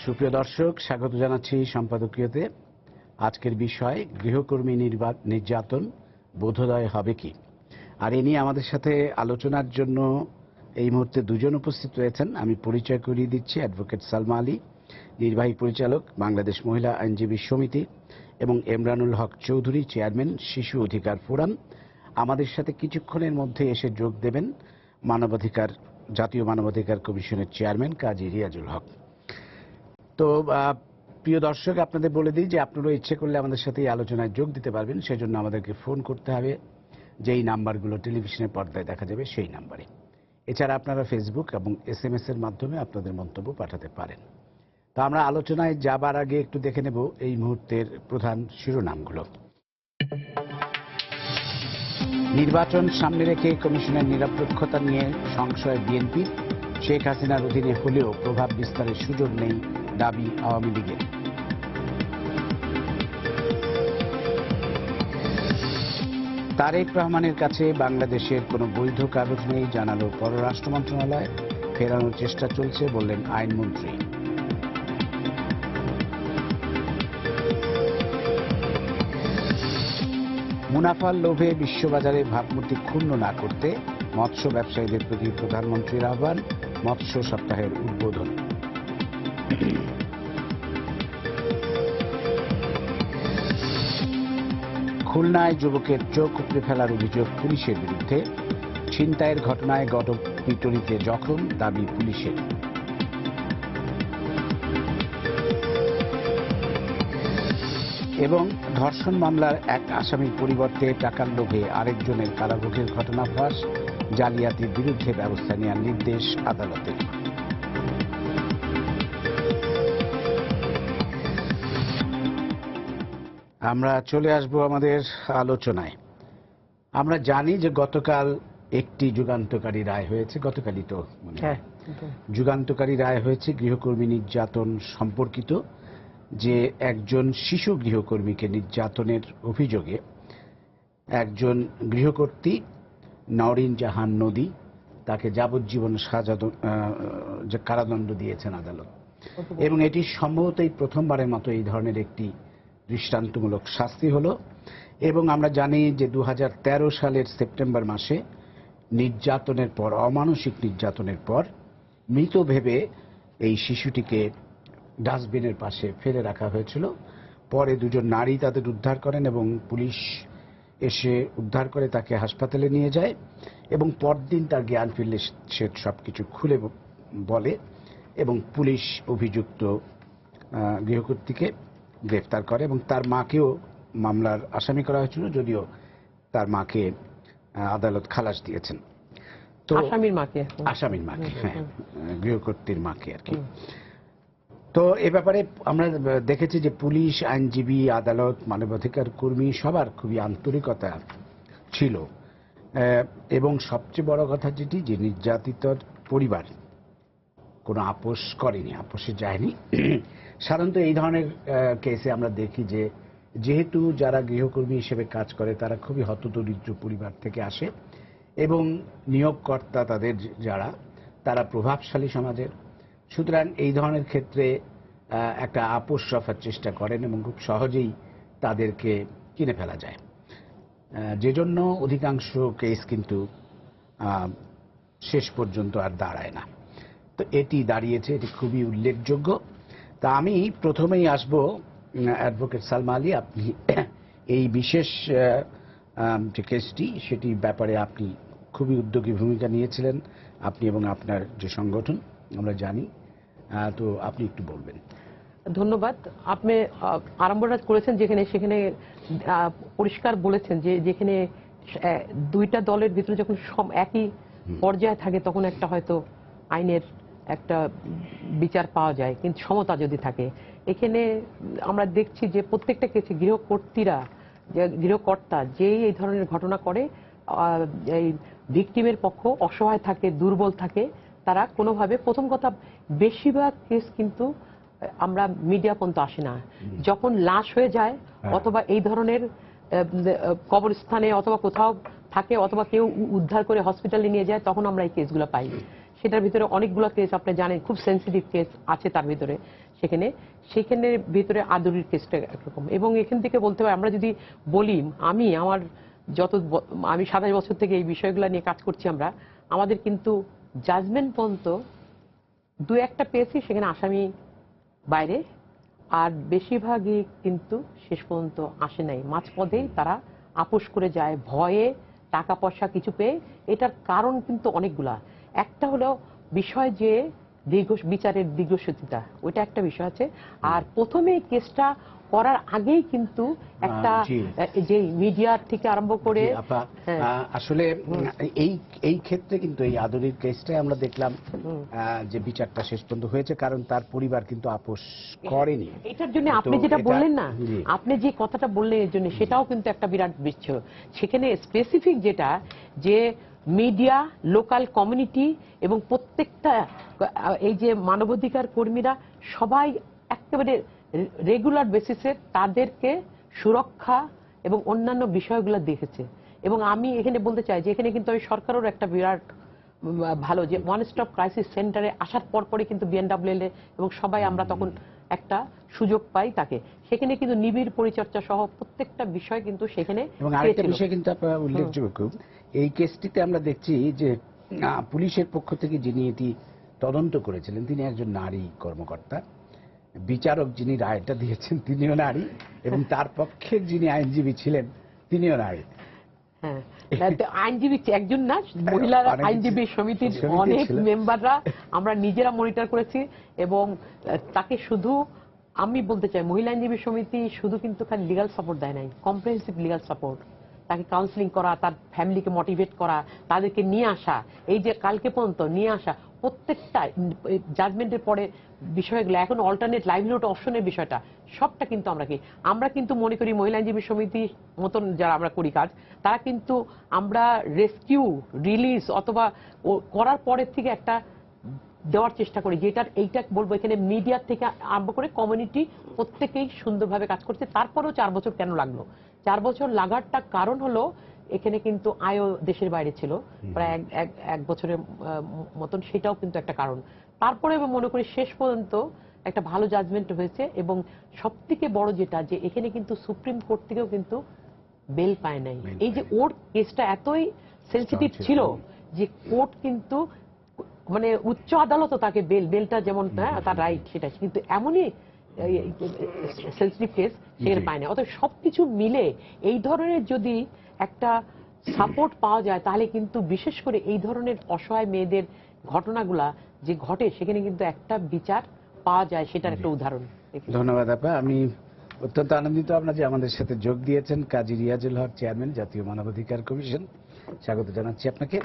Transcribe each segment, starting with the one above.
সুপ্রিয় দর্শক, স্বাগত জানাচ্ছি সম্পাদকীয়তে। আজকের বিষয় গৃহকর্মী নির্যাতন বোধোদয় হবে কি। আর এ নিয়ে আমাদের সাথে আলোচনার জন্য এই মুহূর্তে দুজন উপস্থিত রয়েছেন। আমি পরিচয় করিয়ে দিচ্ছি। অ্যাডভোকেট সালমা আলী, নির্বাহী পরিচালক, বাংলাদেশ মহিলা আইনজীবী সমিতি, এবং এমরানুল হক চৌধুরী, চেয়ারম্যান, শিশু অধিকার ফোরাম। আমাদের সাথে কিছুক্ষণের মধ্যে এসে যোগ দেবেন জাতীয় মানবাধিকার কমিশনের চেয়ারম্যান কাজী রিয়াজুল হক। তো প্রিয় দর্শক, আপনাদের বলে দিই যে আপনারা ইচ্ছে করলে আমাদের সাথে এই আলোচনায় যোগ দিতে পারবেন। সেজন্য আমাদেরকে ফোন করতে হবে, যেই নাম্বারগুলো টেলিভিশনের পর্দায় দেখা যাবে সেই নাম্বারে। এছাড়া আপনারা ফেসবুক এবং SMS এর মাধ্যমে আপনাদের মন্তব্য পাঠাতে পারেন। তো আমরা আলোচনায় যাবার আগে একটু দেখে নেব এই মুহূর্তের প্রধান শিরোনামগুলো। নির্বাচন সামনে রেখে কমিশনের নিরপেক্ষতা নিয়ে সংশয় বিএনপির। শেখ হাসিনার অধীনে হলেও প্রভাব বিস্তারের সুযোগ নেই, দাবি আওয়ামী লীগের। তারেক রহমানের কাছে বাংলাদেশের কোনো বৈধ কাগজ নেই, জানালো পররাষ্ট্র মন্ত্রণালয়। ফেরানোর চেষ্টা চলছে, বললেন আইনমন্ত্রী। মুনাফার লোভে বিশ্ববাজারে ভাবমূর্তি ক্ষুণ্ণ না করতে মৎস্য ব্যবসায়ীদের প্রতি প্রধানমন্ত্রীর আহ্বান। মৎস্য সপ্তাহের উদ্বোধন। খুলনায় যুবকের চোখ উপড়ে ফেলার অভিযোগ পুলিশের বিরুদ্ধে। ছিনতাইয়ের ঘটনায় গণপিটুনিতে জখম, দাবি পুলিশের। এবং ধর্ষণ মামলার এক আসামির পরিবর্তে টাকার লোভে আরেকজনের কারাভোগের ঘটনা ফাঁস। জালিয়াতির বিরুদ্ধে ব্যবস্থা নেওয়ার নির্দেশ আদালতের। আমরা চলে আসব আমাদের আলোচনায়। আমরা জানি যে গতকাল একটি যুগান্তকারী রায় হয়েছে। গতকালই তো মনে হয় যুগান্তকারী রায় হয়েছে গৃহকর্মী নির্যাতন সম্পর্কিত, যে একজন শিশু গৃহকর্মীকে নির্যাতনের অভিযোগে একজন গৃহকর্ত্রী নওরিন জাহান নদী, তাকে যাবজ্জীবন কারাদণ্ড দিয়েছেন আদালত। এবং এটি সম্ভবত এই প্রথমবারের মতো এই ধরনের একটি দৃষ্টান্তমূলক শাস্তি হলো। এবং আমরা জানি যে 2013 সালের সেপ্টেম্বর মাসে নির্যাতনের পর, অমানসিক নির্যাতনের পর মৃত ভেবে এই শিশুটিকে ডাস্টবিনের পাশে ফেলে রাখা হয়েছিল। পরে দুজন নারী তাদের উদ্ধার করেন এবং পুলিশ এসে উদ্ধার করে তাকে হাসপাতালে নিয়ে যায়। এবং পরদিন তার জ্ঞান ফিরলে সে সবকিছু খুলে বলে এবং পুলিশ অভিযুক্ত গৃহকর্ত্রীকে গ্রেফতার করে এবং তার মাকেও মামলার আসামি করা হয়েছিল, যদিও তার মাকে আদালত খালাস দিয়েছেন। তো আসামির মাকে, হ্যাঁ, গৃহকর্ত্রীর মাকে আর কি। তো এ ব্যাপারে আমরা দেখেছি যে পুলিশ, আইনজীবী, আদালত, মানবাধিকার কর্মী সবার খুবই আন্তরিকতা ছিল। এবং সবচেয়ে বড় কথা যেটি, যে নির্যাতিতর পরিবার কোনো আপোষ করেনি, আপোষে যায়নি। সাধারণত এই ধরনের কেসে আমরা দেখি যে যেহেতু যারা গৃহকর্মী হিসেবে কাজ করে তারা খুবই হতদরিদ্র পরিবার থেকে আসে এবং নিয়োগকর্তা তাদের যারা, তারা প্রভাবশালী সমাজের। সুতরাং এই ধরনের ক্ষেত্রে একটা আপোষ রফার চেষ্টা করেন এবং খুব সহজেই তাদেরকে কিনে ফেলা যায়, যে জন্য অধিকাংশ কেস কিন্তু শেষ পর্যন্ত আর দাঁড়ায় না। তো এটি দাঁড়িয়েছে, এটি খুবই উল্লেখযোগ্য। তা আমি প্রথমেই আসব অ্যাডভোকেট সালমা আলী। আপনি এই বিশেষ যে কেসটি, সেটি ব্যাপারে আপনি খুবই উদ্যোগী ভূমিকা নিয়েছিলেন, আপনি এবং আপনার যে সংগঠন, আমরা জানি। তো আপনি একটু বলবেন। ধন্যবাদ। আপনি আরম্ভটা করেছেন যেখানে সেখানে পরিষ্কার বলেছেন যে যেখানে দুইটা দলের ভিতরে যখন একই পর্যায়ে থাকে তখন একটা হয়তো আইনের একটা বিচার পাওয়া যায়, কিন্তু সমতা যদি থাকে। এখানে আমরা দেখছি যে প্রত্যেকটা কেসে গৃহকর্তা যেই এই ধরনের ঘটনা করে, এই ভিকটিমের পক্ষ অসহায় থাকে, দুর্বল থাকে, তারা কোনোভাবে, প্রথম কথা বেশিরভাগ কেস কিন্তু আমরা মিডিয়া পর্যন্ত আসে না। যখন লাশ হয়ে যায় অথবা এই ধরনের কবরস্থানে অথবা কোথাও থাকে অথবা কেউ উদ্ধার করে হসপিটালে নিয়ে যায়, তখন আমরা এই কেসগুলো পাই। সেটার ভিতরে অনেকগুলো কেস আপনি জানেন, খুব সেন্সিটিভ কেস আছে তার ভিতরে। সেখানে ভিতরে আদুরির কেসটা একরকম। এবং এখান থেকে বলতে হয়, আমরা যদি বলি, আমার আমি 27 বছর থেকে এই বিষয়গুলো নিয়ে কাজ করছি, আমাদের কিন্তু জাজমেন্ট পর্যন্ত দু একটা পেয়েছি, সেখানে আসামি বাইরে, আর বেশিরভাগই কিন্তু শেষ পর্যন্ত আসে নাই, মাঝপথেই তারা আপোষ করে যায় ভয়ে, টাকা পয়সা কিছু পেয়ে। এটার কারণ কিন্তু অনেকগুলা। একটা হলো বিষয় যে বিচারের দীর্ঘসূত্রিতা, ওইটা একটা বিষয় আছে। আর প্রথমে কেসটা করার আগেই কিন্তু একটা জি। যে মিডিয়ার থেকে আরম্ভ করে জি, আপা, আসলে এই ক্ষেত্রে কিন্তু এই আদরির কেসটাই আমরা দেখলাম যে বিচারটা শেষ পর্যন্ত হয়েছে, কারণ তার পরিবার কিন্তু আপোষ করেনি। এটার জন্য তো আপনি যেটা বললেন না, জি। আপনি যে কথাটা বললেন এর জন্য, সেটাও কিন্তু একটা বিরাট বিষয়। সেখানে স্পেসিফিক যেটা, যে মিডিয়া, লোকাল কমিউনিটি এবং প্রত্যেকটা এই যে মানবাধিকার কর্মীরা সবাই একেবারে রেগুলার বেসিসে তাদেরকে সুরক্ষা এবং অন্যান্য বিষয়গুলো দেখেছে। এবং আমি এখানে বলতে চাই যে এখানে কিন্তু সরকারের একটা বিরাট ভালো, যে ওয়ান স্টপ ক্রাইসিস সেন্টারে আসার পরপরই কিন্তু বিএনডব্লিউএল এবং সবাই আমরা তখন একটা সুযোগ পাই তাকে। সেখানে কিন্তু নিবিড় পরিচর্যা সহ প্রত্যেকটা বিষয় কিন্তু সেখানে। এবং আরেকটা বিষয় কিন্তু আপনার উল্লেখযোগ্য, এই কেসটিতে আমরা দেখছি যে পুলিশের পক্ষ থেকে যিনি এটি তদন্ত করেছিলেন তিনি একজন নারী কর্মকর্তা, বিচারক যিনি রায়টা দিয়েছেন তিনিও নারী, এবং তার পক্ষের যিনি আইনজীবী ছিলেন তিনিও নারী। হ্যাঁ, আইনজীবী একজন না, মহিলা আইনজীবী সমিতির অনেক মেম্বাররা আমরা নিজেরা মনিটর করেছি। এবং তাকে শুধু আমি বলতে চাই, মহিলা আইনজীবী সমিতি শুধু কিন্তু খালি লিগাল সাপোর্ট দেয় নাই, কম্প্রিহেন্সিভ লিগাল সাপোর্ট, তাকে কাউন্সিলিং করা, তার ফ্যামিলিকে মোটিভেট করা, তাদেরকে নিয়ে আসা, এই যে কালকে পর্যন্ত নিয়ে আসা প্রত্যেকটা জাজমেন্টের পরে বিষয়গুলো, এখন অল্টারনেট লাইভলিহুড অপশনের বিষয়টা, সবটা কিন্তু আমরা কিন্তু মনে করি মহিলা আইনজীবী সমিতি মতন যারা আমরা করি কাজ, তারা কিন্তু আমরা রেস্কিউ, রিলিজ অথবা করার পরের থেকে একটা দেওয়ার চেষ্টা করি, যেটার এইটা বলবো এখানে মিডিয়া থেকে আরম্ভ করে কমিউনিটি প্রত্যেকেই সুন্দরভাবে কাজ করছে। তারপরেও 4 বছর কেন লাগলো? 4 বছর লাগারটা কারণ হলো এখানে কিন্তু আয়ও দেশের বাইরে ছিল প্রায় এক বছরের মতন, সেটাও কিন্তু একটা কারণ। তারপরে আমি মনে করি শেষ পর্যন্ত একটা ভালো জাজমেন্ট হয়েছে। এবং সব থেকে বড় যেটা, যে এখানে কিন্তু সুপ্রিম কোর্ট থেকেও কিন্তু বেল পায় নাই। এই যে ওর কেসটা এতই সেন্সিটিভ ছিল যে কোর্ট কিন্তু মানে উচ্চ আদালতও তাকে বেলটা যেমন তার রাইট, সেটা কিন্তু এমনই সেন্সিটিভ কেস সেখানে পায় না। অতএব সবকিছু মিলে এই ধরনের যদি একটা সাপোর্ট পাওয়া যায়, তাহলে কিন্তু বিশেষ করে এই ধরনের অসহায় মেয়েদের ঘটনাগুলা যে ঘটে, সেখানে কিন্তু একটা বিচার পাওয়া যায়, সেটার একটা উদাহরণ। ধন্যবাদ আপা, আমি অত্যন্ত আনন্দিত আপনার যে আমাদের সাথে যোগ দিয়েছেন। কাজী রিয়াজুল হক, চেয়ারম্যান, জাতীয় মানবাধিকার কমিশন, স্বাগত জানাচ্ছি আপনাকে।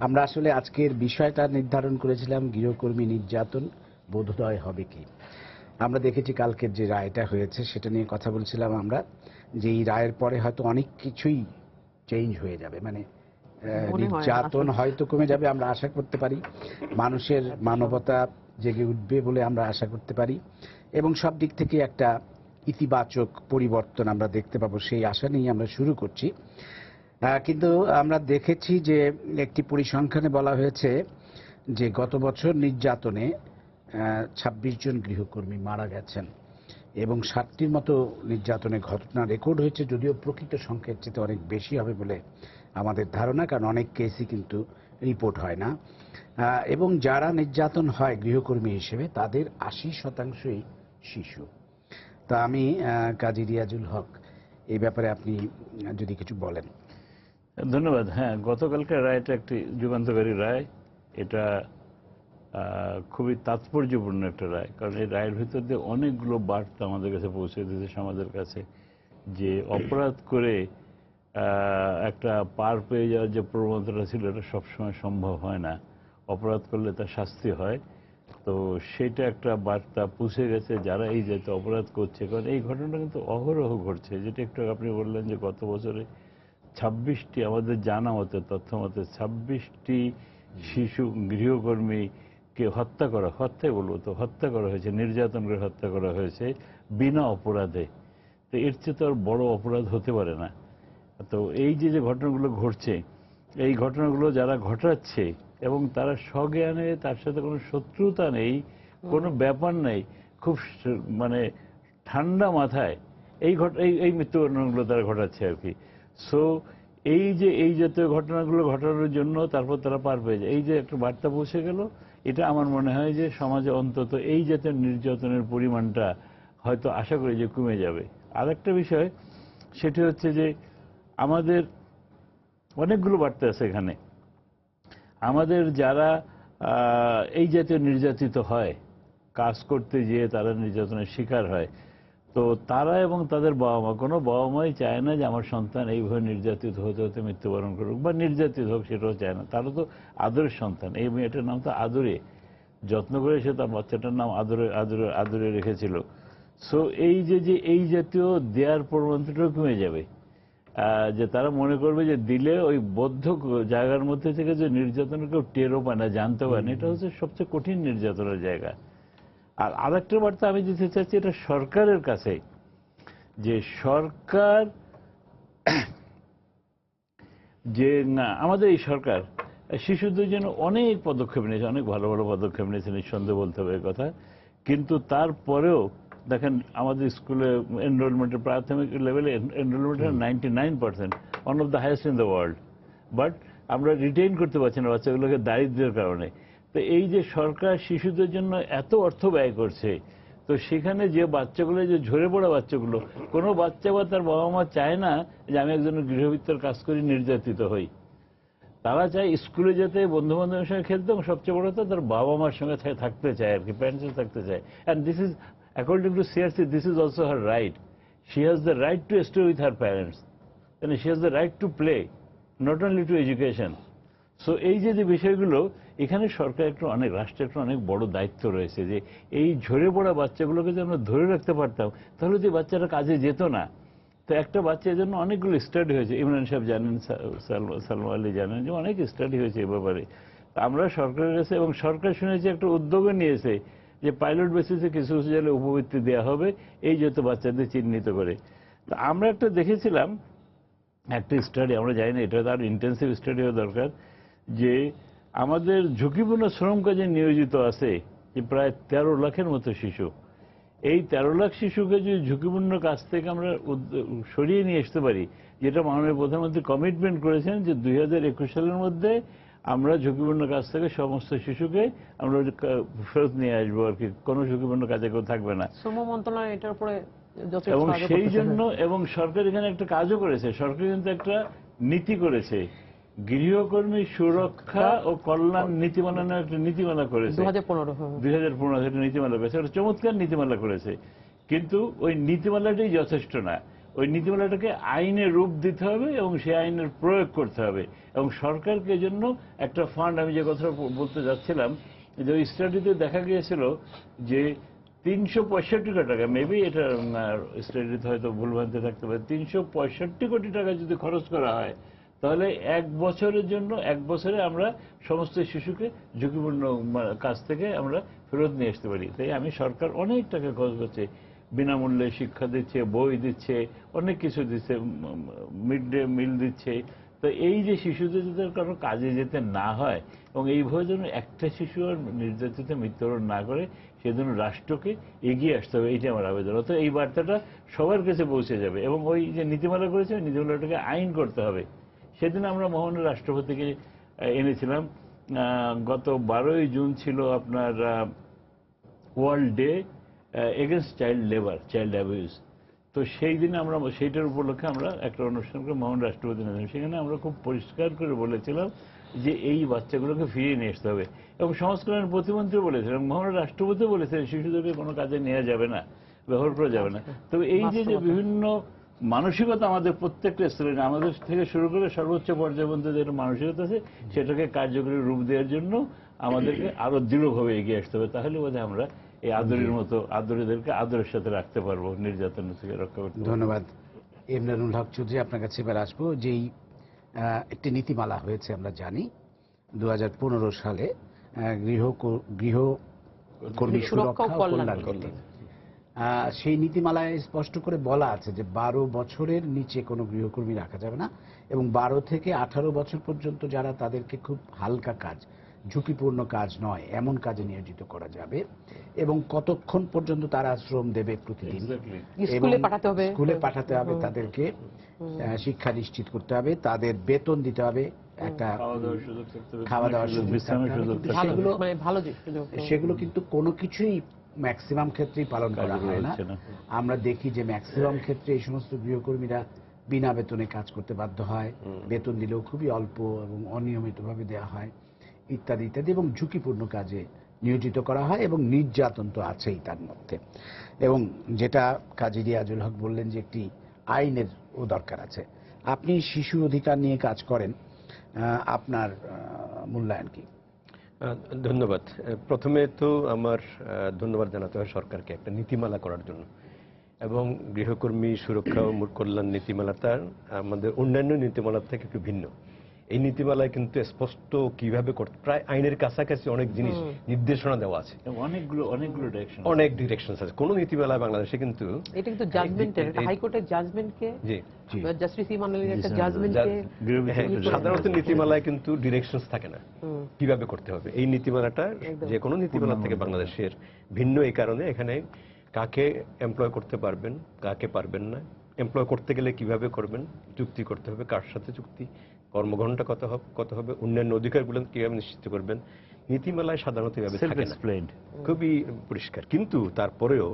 আমরা আসলে আজকের বিষয়টা নির্ধারণ করেছিলাম গৃহকর্মী নির্যাতন বোধোদয় হবে কি। আমরা দেখেছি কালকের যে রায়টা হয়েছে সেটা নিয়ে কথা বলছিলাম আমরা, যে এই রায়ের পরে হয়তো অনেক কিছুই চেঞ্জ হয়ে যাবে, মানে নির্যাতন হয়তো কমে যাবে আমরা আশা করতে পারি, মানুষের মানবতা জেগে উঠবে বলে আমরা আশা করতে পারি, এবং সব দিক থেকে একটা ইতিবাচক পরিবর্তন আমরা দেখতে পাবো, সেই আশা নিয়ে আমরা শুরু করছি। কিন্তু আমরা দেখেছি যে একটি পরিসংখ্যানে বলা হয়েছে যে গত বছর নির্যাতনে 26 জন গৃহকর্মী মারা গেছেন এবং 60টির মতো নির্যাতনের ঘটনা রেকর্ড হয়েছে, যদিও প্রকৃত সংখ্যার চেয়ে অনেক বেশি হবে বলে আমাদের ধারণা, কারণ অনেক কেসই কিন্তু রিপোর্ট হয় না। এবং যারা নির্যাতন হয় গৃহকর্মী হিসেবে তাদের 80%ই শিশু। তা আমি কাজী রিয়াজুল হক, এই ব্যাপারে আপনি যদি কিছু বলেন। ধন্যবাদ। হ্যাঁ, গতকালকার রায়টা একটি যুগান্তকারী রায়। এটা খুবই তাৎপর্যপূর্ণ একটা রায়, কারণ এই রায়ের ভিতর দিয়ে অনেকগুলো বার্তা আমাদের কাছে পৌঁছে দিয়েছে, সমাজের কাছে, যে অপরাধ করে একটা পার পেয়ে যাওয়ার যে প্রবণতাটা ছিল, এটা সবসময় সম্ভব হয় না। অপরাধ করলে তার শাস্তি হয়। তো সেটা একটা বার্তা পৌঁছে গেছে যারা এই জাতীয় অপরাধ করছে, কারণ এই ঘটনাটা কিন্তু অহরহ ঘটছে। যেটা একটু আপনি বললেন যে গত বছরে 26টি, আমাদের জানা মতে, তথ্য মতে 26টি শিশু গৃহকর্মীকে হত্যা করা হয়েছে, নির্যাতন করে হত্যা করা হয়েছে বিনা অপরাধে। তো এর চেয়ে তো আর বড় অপরাধ হতে পারে না। তো এই যে ঘটনাগুলো ঘটছে, এই ঘটনাগুলো যারা ঘটাচ্ছে এবং তারা সজ্ঞানে, তার সাথে কোনো শত্রুতা নেই, কোনো ব্যাপার নেই, খুব মানে ঠান্ডা মাথায় এই মৃত্যুবরণগুলো তারা ঘটাচ্ছে আর কি। সো এই জাতীয় ঘটনাগুলো ঘটানোর জন্য তারপর তারা পার পেয়ে যায়। এই যে একটা বার্তা পৌঁছে গেল, এটা আমার মনে হয় যে সমাজে অন্তত এই জাতীয় নির্যাতনের পরিমাণটা হয়তো আশা করি যে কমে যাবে। আর একটা বিষয়, সেটি হচ্ছে যে আমাদের অনেকগুলো বার্তা আছে এখানে। আমাদের যারা এই জাতীয় নির্যাতিত হয়, কাজ করতে গিয়ে তারা নির্যাতনের শিকার হয়, তো তারা এবং তাদের বাবা মা, কোনো বাবা মাই চায় না যে আমার সন্তান এইভাবে নির্যাতিত হতে হতে মৃত্যুবরণ করুক বা নির্যাতিত হোক, সেটাও চায় না। তারা তো আদরের সন্তান, এই মেয়েটার নাম তো আদরে, যত্ন করে সে তার বাচ্চাটার নাম আদরে আদরে আদরে রেখেছিল। সো এই জাতীয় দেয়ার প্রবণতাটাও কমে যাবে, যে তারা মনে করবে যে দিলে ওই বদ্ধ জায়গার মধ্যে থেকে যে নির্যাতনের কেউ টেরও পায় না, জানতে পারে না, এটা হচ্ছে সবচেয়ে কঠিন নির্যাতনের জায়গা। আর আরেকটা বার্তা আমি দিতে চাচ্ছি, এটা সরকারের কাছে, যে সরকার যে না, আমাদের এই সরকার শিশুদের জন্য অনেক পদক্ষেপ নিয়েছে, অনেক ভালো ভালো পদক্ষেপ নিয়েছে, নিঃসন্দেহে বলতে হবে এই কথা। কিন্তু তারপরেও দেখেন আমাদের স্কুলে এনরোলমেন্টের প্রাথমিক লেভেলে enrolment 99%, one of the highest in the world. But আমরা রিটেইন করতে পারছি না বাচ্চাগুলোকে দারিদ্র্যের কারণে। তো এই যে সরকার শিশুদের জন্য এত অর্থ ব্যয় করছে, তো সেখানে যে বাচ্চাগুলো, যে ঝরে পড়া বাচ্চাগুলো, কোনো বাচ্চা বা তার বাবা মা চায় না যে আমি একজন গৃহবৃত্তর কাজ করি নির্যাতিত হই। তারা চায় স্কুলে যেতে, বন্ধু বান্ধবের সঙ্গে খেলতে, এবং সবচেয়ে বড় কথা তার বাবা মার সঙ্গে থাকতে চায় আর কি, প্যারেন্টসের থাকতে চায়। And this is according to CRC, this is also her right. She has the right to stay with her parents, and she has the right to play, not only to education. So এই যে বিষয়গুলো, এখানে সরকার একটু অনেক, রাষ্ট্রের একটু অনেক বড় দায়িত্ব রয়েছে, যে এই ঝরে পড়া বাচ্চাগুলোকে যদি আমরা ধরে রাখতে পারতাম, তাহলে যে বাচ্চারা কাজে যেত না। তো একটা বাচ্চার জন্য অনেকগুলো স্টাডি হয়েছে, ইমরান সাহেব জানেন, সালমা আলী জানেন, যে অনেক স্টাডি হয়েছে এ ব্যাপারে। আমরা সরকারের কাছে, এবং সরকার শুনেছি একটা উদ্যোগও নিয়েছে যে পাইলট বেসিসে কিছু কিছু জায়গায় উপবৃত্তি দেওয়া হবে এই যত বাচ্চাদের চিহ্নিত করে। তো আমরা একটা দেখেছিলাম একটা স্টাডি, আমরা জানি না, এটা তার ইন্টেন্সিভ স্টাডি হওয়া দরকার, যে আমাদের ঝুঁকিপূর্ণ শ্রম কাজে নিয়োজিত আছে যে প্রায় 13 লাখের মতো শিশু। এই 13 লাখ শিশুকে যদি ঝুঁকিপূর্ণ কাজ থেকে আমরা সরিয়ে নিয়ে আসতে পারি, যেটা মাননীয় প্রধানমন্ত্রী কমিটমেন্ট করেছেন যে 2021 সালের মধ্যে আমরা ঝুঁকিপূর্ণ কাজ থেকে সমস্ত শিশুকে আমরা ফেরত নিয়ে আসবো আর কি, কোনো ঝুঁকিপূর্ণ কাজে কেউ থাকবে না। শ্রম মন্ত্রণালয় এটার উপরে এবং সেই জন্য, এবং সরকার এখানে একটা কাজও করেছে, সরকার কিন্তু একটা নীতি করেছে, গৃহকর্মী সুরক্ষা ও কল্যাণ নীতিমালা নামে একটা নীতিমালা করেছে 2015 একটা নীতিমালা করেছে, একটা চমৎকার নীতিমালা করেছে। কিন্তু ওই নীতিমালাটাই যথেষ্ট না, ওই নীতিমালাটাকে আইনে রূপ দিতে হবে এবং সেই আইনের প্রয়োগ করতে হবে। এবং সরকারকে জন্য একটা ফান্ড, আমি যে কথাটা বলতে যাচ্ছিলাম, যে ওই স্টাডিতে দেখা গিয়েছিল যে 365 টাকা, মেবি এটা স্টাডিতে হয়তো ভুলভ্রান্তি থাকতে পারে, 365 কোটি টাকা যদি খরচ করা হয়, তাহলে 1 বছরের জন্য, 1 বছরে আমরা সমস্ত শিশুকে ঝুঁকিপূর্ণ কাজ থেকে আমরা ফেরত নিয়ে আসতে পারি। তাই আমি, সরকার অনেক টাকা খরচ করছে, বিনামূল্যে শিক্ষা দিচ্ছে, বই দিচ্ছে, অনেক কিছু দিচ্ছে, মিড ডে মিল দিচ্ছে। তো এই যে শিশুদের যদি কারো কাজে যেতে না হয়, এবং এইভাবে যেন একটা শিশু আর নির্যাতিত মৃত্যুবরণ না করে, সেজন্য রাষ্ট্রকে এগিয়ে আসতে হবে, এইটা আমার আবেদন। অর্থাৎ এই বার্তাটা সবার কাছে পৌঁছে যাবে, এবং ওই যে নীতিমালা করেছে, ওই নীতিমালাটাকে আইন করতে হবে। সেদিন আমরা মহামান্য রাষ্ট্রপতিকে এনেছিলাম, গত 12ই জুন ছিল আপনার world day against child labour, child abuse. তো সেই দিনে আমরা, সেইটার উপলক্ষে আমরা একটা অনুষ্ঠান করে মহামান্য রাষ্ট্রপতি নিয়েছিলাম। সেখানে আমরা খুব পরিষ্কার করে বলেছিলাম যে এই বাচ্চাগুলোকে ফিরিয়ে নিয়ে আসতে হবে, এবং সমাজ কল্যাণ প্রতিমন্ত্রী বলেছিলেন, মহামান্য রাষ্ট্রপতি বলেছেন শিশুদেরকে কোনো কাজে নেওয়া যাবে না, ব্যবহার করা যাবে না। তবে এই যে বিভিন্ন মানসিকতা আমাদের প্রত্যেকটা স্তরে, আমাদের থেকে শুরু করে সর্বোচ্চ পর্যায়ে পর্যন্ত যেটা মানসিকতা আছে, সেটাকে কার্যকরী রূপ দেওয়ার জন্য আমাদেরকে আরো দৃঢ়ভাবে এগিয়ে আসতে হবে। তাহলে বোধহয় আমরা এই আদরের মতো আদরেদেরকে আদরের সাথে রাখতে পারবো, নির্যাতন থেকে রক্ষা করতে পারবো। ধন্যবাদ ইমরানুল হক চৌধুরী, আপনার কাছে এবার আসবো। যেই একটি নীতিমালা হয়েছে আমরা জানি 2015 সালে, গৃহকর্মী সুরক্ষা ও কল্যাণ নীতি, সেই নীতিমালায় স্পষ্ট করে বলা আছে যে 12 বছরের নিচে কোনো গৃহকর্মী রাখা যাবে না, এবং 12 থেকে 18 বছর পর্যন্ত যারা, তাদেরকে খুব হালকা কাজ, ঝুঁকিপূর্ণ কাজ নয় এমন কাজে নিয়োজিত করা যাবে এবং কতক্ষণ পর্যন্ত তারা শ্রম দেবে প্রতিদিন স্কুলে পাঠাতে হবে, স্কুলে পাঠাতে হবে তাদেরকে, শিক্ষা নিশ্চিত করতে হবে, তাদের বেতন দিতে হবে, একটা খাওয়া দাওয়ার সুযোগ বিশ্রামের থাকতে হবে। সুযোগ কিন্তু থাকতে হবে। সেগুলো মানে ভালো দিক সুযোগ। সেগুলো কিন্তু কোনো কিছুই ম্যাক্সিমাম ক্ষেত্রেই পালন করা কার্যকর হয় না। হচ্ছে না। আমরা দেখি যে ম্যাক্সিমাম ক্ষেত্রে এই সমস্ত গৃহকর্মীরা বিনা বেতনে কাজ করতে বাধ্য হয়, বেতন দিলেও খুবই অল্প এবং অনিয়মিতভাবে দেওয়া হয় ইত্যাদি ইত্যাদি, এবং ঝুঁকিপূর্ণ কাজে নিয়োজিত করা হয় এবং নির্যাতন তো আছেই তার মধ্যে। এবং যেটা কাজী রিয়াজুল হক বললেন যে একটি আইনের ও দরকার আছে। আপনি শিশু অধিকার নিয়ে কাজ করেন, আপনার মূল্যায়ন কি? ধন্যবাদ। প্রথমে তো আমার ধন্যবাদ জানাতে হয় সরকারকে একটা নীতিমালা করার জন্য, এবং গৃহকর্মী সুরক্ষা ও কল্যাণ নীতিমালাটা আমাদের অন্যান্য নীতিমালার থেকে একটু ভিন্ন। এই নীতিমালায় কিন্তু স্পষ্ট কিভাবে করতে, প্রায় আইনের কাছাকাছি অনেক জিনিস নির্দেশনা দেওয়া আছে, অনেকগুলো ডাইরেকশন, অনেক ডিরেকশন আছে। কোন নীতিমালায় বাংলাদেশে কিন্তু এটা কিন্তু জাজমেন্টের, হাইকোর্টের জাজমেন্টকে, জি জাস্টিস ইমান আলীর একটা জাজমেন্টকে সাধারণত নীতিমালায় কিন্তু ডিরেকশনস থাকে না কিভাবে করতে হবে। এই নীতিমালাটা যে কোনো নীতিমালা থেকে বাংলাদেশের ভিন্ন এই কারণে এখানে কাকে এমপ্লয় করতে পারবেন, কাকে পারবেন না, এমপ্লয় করতে গেলে কিভাবে করবেন, চুক্তি করতে হবে কার সাথে চুক্তি, কর্মঘণ্টা কত হবে, অন্যান্য অধিকারগুলো কিভাবে নিশ্চিত করবেন, নীতিমালায় সাধারণত এভাবে থাকে না, খুবই পরিষ্কার। কিন্তু তারপরেও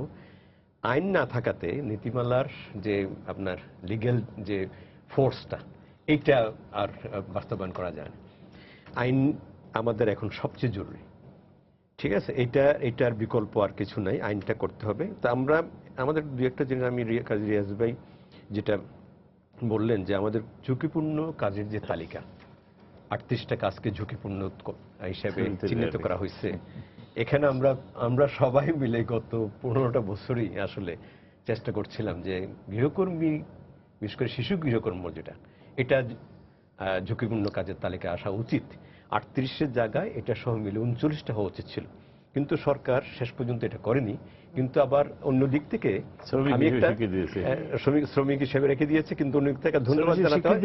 আইন না থাকাতে নীতিমালার যে আপনার লিগ্যাল যে ফোর্সটা, এইটা আর বাস্তবায়ন করা যায় না। আইন আমাদের এখন সবচেয়ে জরুরি, ঠিক আছে? এটার বিকল্প আর কিছু নাই, আইনটা করতে হবে। তা আমরা আমাদের দু একটা জিনিস, আমি কাজী রিয়াজ ভাই যেটা বললেন যে আমাদের ঝুঁকিপূর্ণ কাজের যে তালিকা, 38টা কাজকে ঝুঁকিপূর্ণ হিসাবে চিহ্নিত করা হয়েছে। এখানে আমরা সবাই মিলে গত 15টা বছরই আসলে চেষ্টা করছিলাম যে গৃহকর্মী, বিশেষ করে শিশু গৃহকর্ম যেটা, এটা ঝুঁকিপূর্ণ কাজের তালিকায় আসা উচিত। 38-এর জায়গায় এটা সহ মিলে 39টা হওয়া উচিত ছিল, কিন্তু সরকার শেষ পর্যন্ত এটা করেনি। কিন্তু আবার অন্য দিক থেকে আমি একটা শ্রমিক হিসেবে রেখে দিয়েছে, কিন্তু অন্য দিক থেকে ধন্যবাদ জানাতে হয়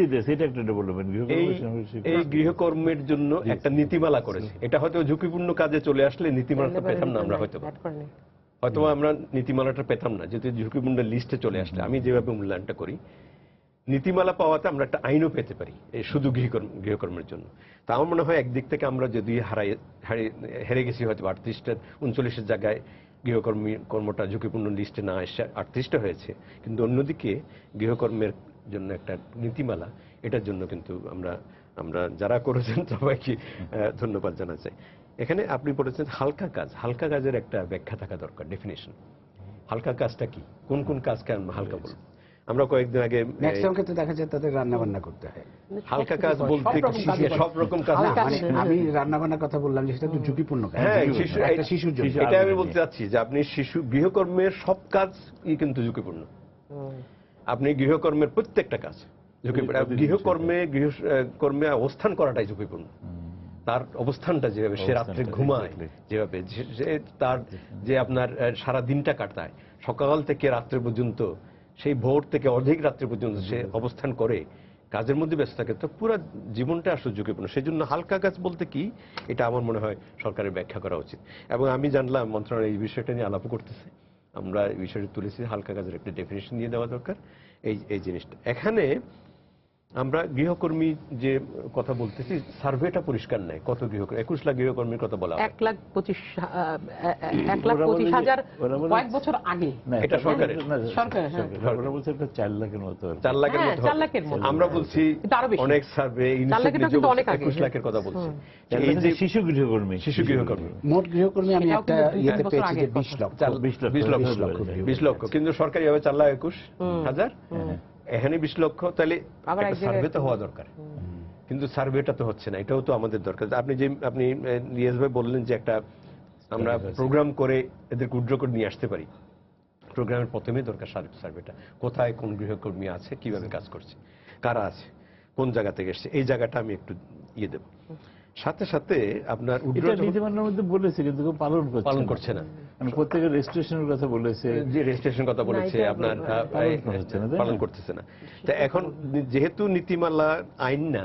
এই গৃহকর্মের জন্য একটা নীতিমালা করেছে। এটা হয়তো ঝুঁকিপূর্ণ কাজে চলে আসলে নীতিমালাটা পেতাম না আমরা, হয়তো আমরা নীতিমালাটা পেতাম না, যেহেতু ঝুঁকিপূর্ণ লিস্টে চলে আসলে। আমি যেভাবে মূল্যায়নটা করি, নীতিমালা পাওয়াতে আমরা একটা আইনও পেতে পারি এই শুধু গৃহকর্মের জন্য। তা আমার মনে হয় একদিক থেকে আমরা যদি হেরে গেছি হয়তো 39-39-এর জায়গায় কর্মটা ঝুঁকিপূর্ণ লিস্টে না এসে 38টা হয়েছে, কিন্তু অন্যদিকে গৃহকর্মের জন্য একটা নীতিমালা, এটার জন্য কিন্তু আমরা যারা করেছেন সবাইকে ধন্যবাদ জানা চাই। এখানে আপনি বলেছেন হালকা কাজ, হালকা কাজের একটা ব্যাখ্যা থাকা দরকার, ডেফিনেশন। হালকা কাজটা কি, কোন কোন কাজকে আমরা হালকা বলবো? আমরা কয়েকদিন আগে ম্যাক্সিমাম ক্ষেত্রে দেখা যায় তাদের রান্না বান্না করতে হয়। হালকা কাজ বলতে সব রকম কাজ, মানে আমি রান্না বান্নার কথা বললাম যে সেটা তো ঝুঁকিপূর্ণ কাজ, একটা শিশুর জন্য। এটা আমি বলতে চাচ্ছি যে আপনি গৃহকর্মের সব কাজই কিন্তু ঝুঁকিপূর্ণ। আপনি গৃহকর্মের প্রত্যেকটা কাজ ঝুঁকিপূর্ণ। গৃহকর্মে অবস্থান করাটাই ঝুঁকিপূর্ণ। তার অবস্থানটা যেভাবে সে রাত্রে ঘুমায়, যেভাবে তার যে আপনার সারা দিনটা কাটায়, সকাল থেকে রাত্রে পর্যন্ত, সেই ভোর থেকে অর্ধেক রাত্রি পর্যন্ত সে অবস্থান করে, কাজের মধ্যে ব্যস্ত থাকে, তো পুরো জীবনটা আসলে ঝুঁকিপূর্ণ। সেই জন্য হালকা কাজ বলতে কি, এটা আমার মনে হয় সরকারের ব্যাখ্যা করা উচিত। এবং আমি জানলাম মন্ত্রণালয় এই বিষয়টা নিয়ে আলাপ করতেছে, আমরা এই বিষয়টা তুলেছি, হালকা কাজের একটা ডেফিনেশন দিয়ে দেওয়া দরকার এই জিনিসটা। এখানে আমরা গৃহকর্মী যে কথা বলতেছি, সার্ভেটা পরিষ্কার নাই কত গৃহকর্মী, 21 লাখ গৃহকর্মীর কথা বলা হয়, 1,25,000 কয়েক বছর আগে। এটা সরকারের, 4 লাখের মতো, 4 লাখের মতো। আমরা বলছি অনেক সার্ভে 21 লাখের কথা বলছি। এই যে শিশু গৃহকর্মী, মোট গৃহকর্মী আমি একটা ইয়েতে পেয়েছি যে 20 লক্ষ, কিন্তু সরকারি ভাবে 4,21,000, এখানে 20 লক্ষ। তাহলে সার্ভে তো হওয়া দরকার, কিন্তু সার্ভেটা তো হচ্ছে না, এটাও তো আমাদের দরকার। আপনি রিয়াজ ভাই বললেন যে একটা আমরা প্রোগ্রাম করে এদেরকে উইথড্র করে নিয়ে আসতে পারি। প্রোগ্রামের প্রথমে দরকার সার্ভেটা, কোথায় কোন গৃহকর্মী আছে, কিভাবে কাজ করছে, কারা আছে, কোন জায়গা থেকে এসছে, এই জায়গাটা আমি একটু দেব। সাথে সাথে আপনার নীতিমালার মধ্যে বলেছে, কিন্তু পালন করছে না। প্রত্যেকের রেজিস্ট্রেশনের কথা বলেছে, যে রেজিস্ট্রেশন কথা বলেছে, আপনার পালন করতেছে না। তা এখন যেহেতু নীতিমালা আইন না,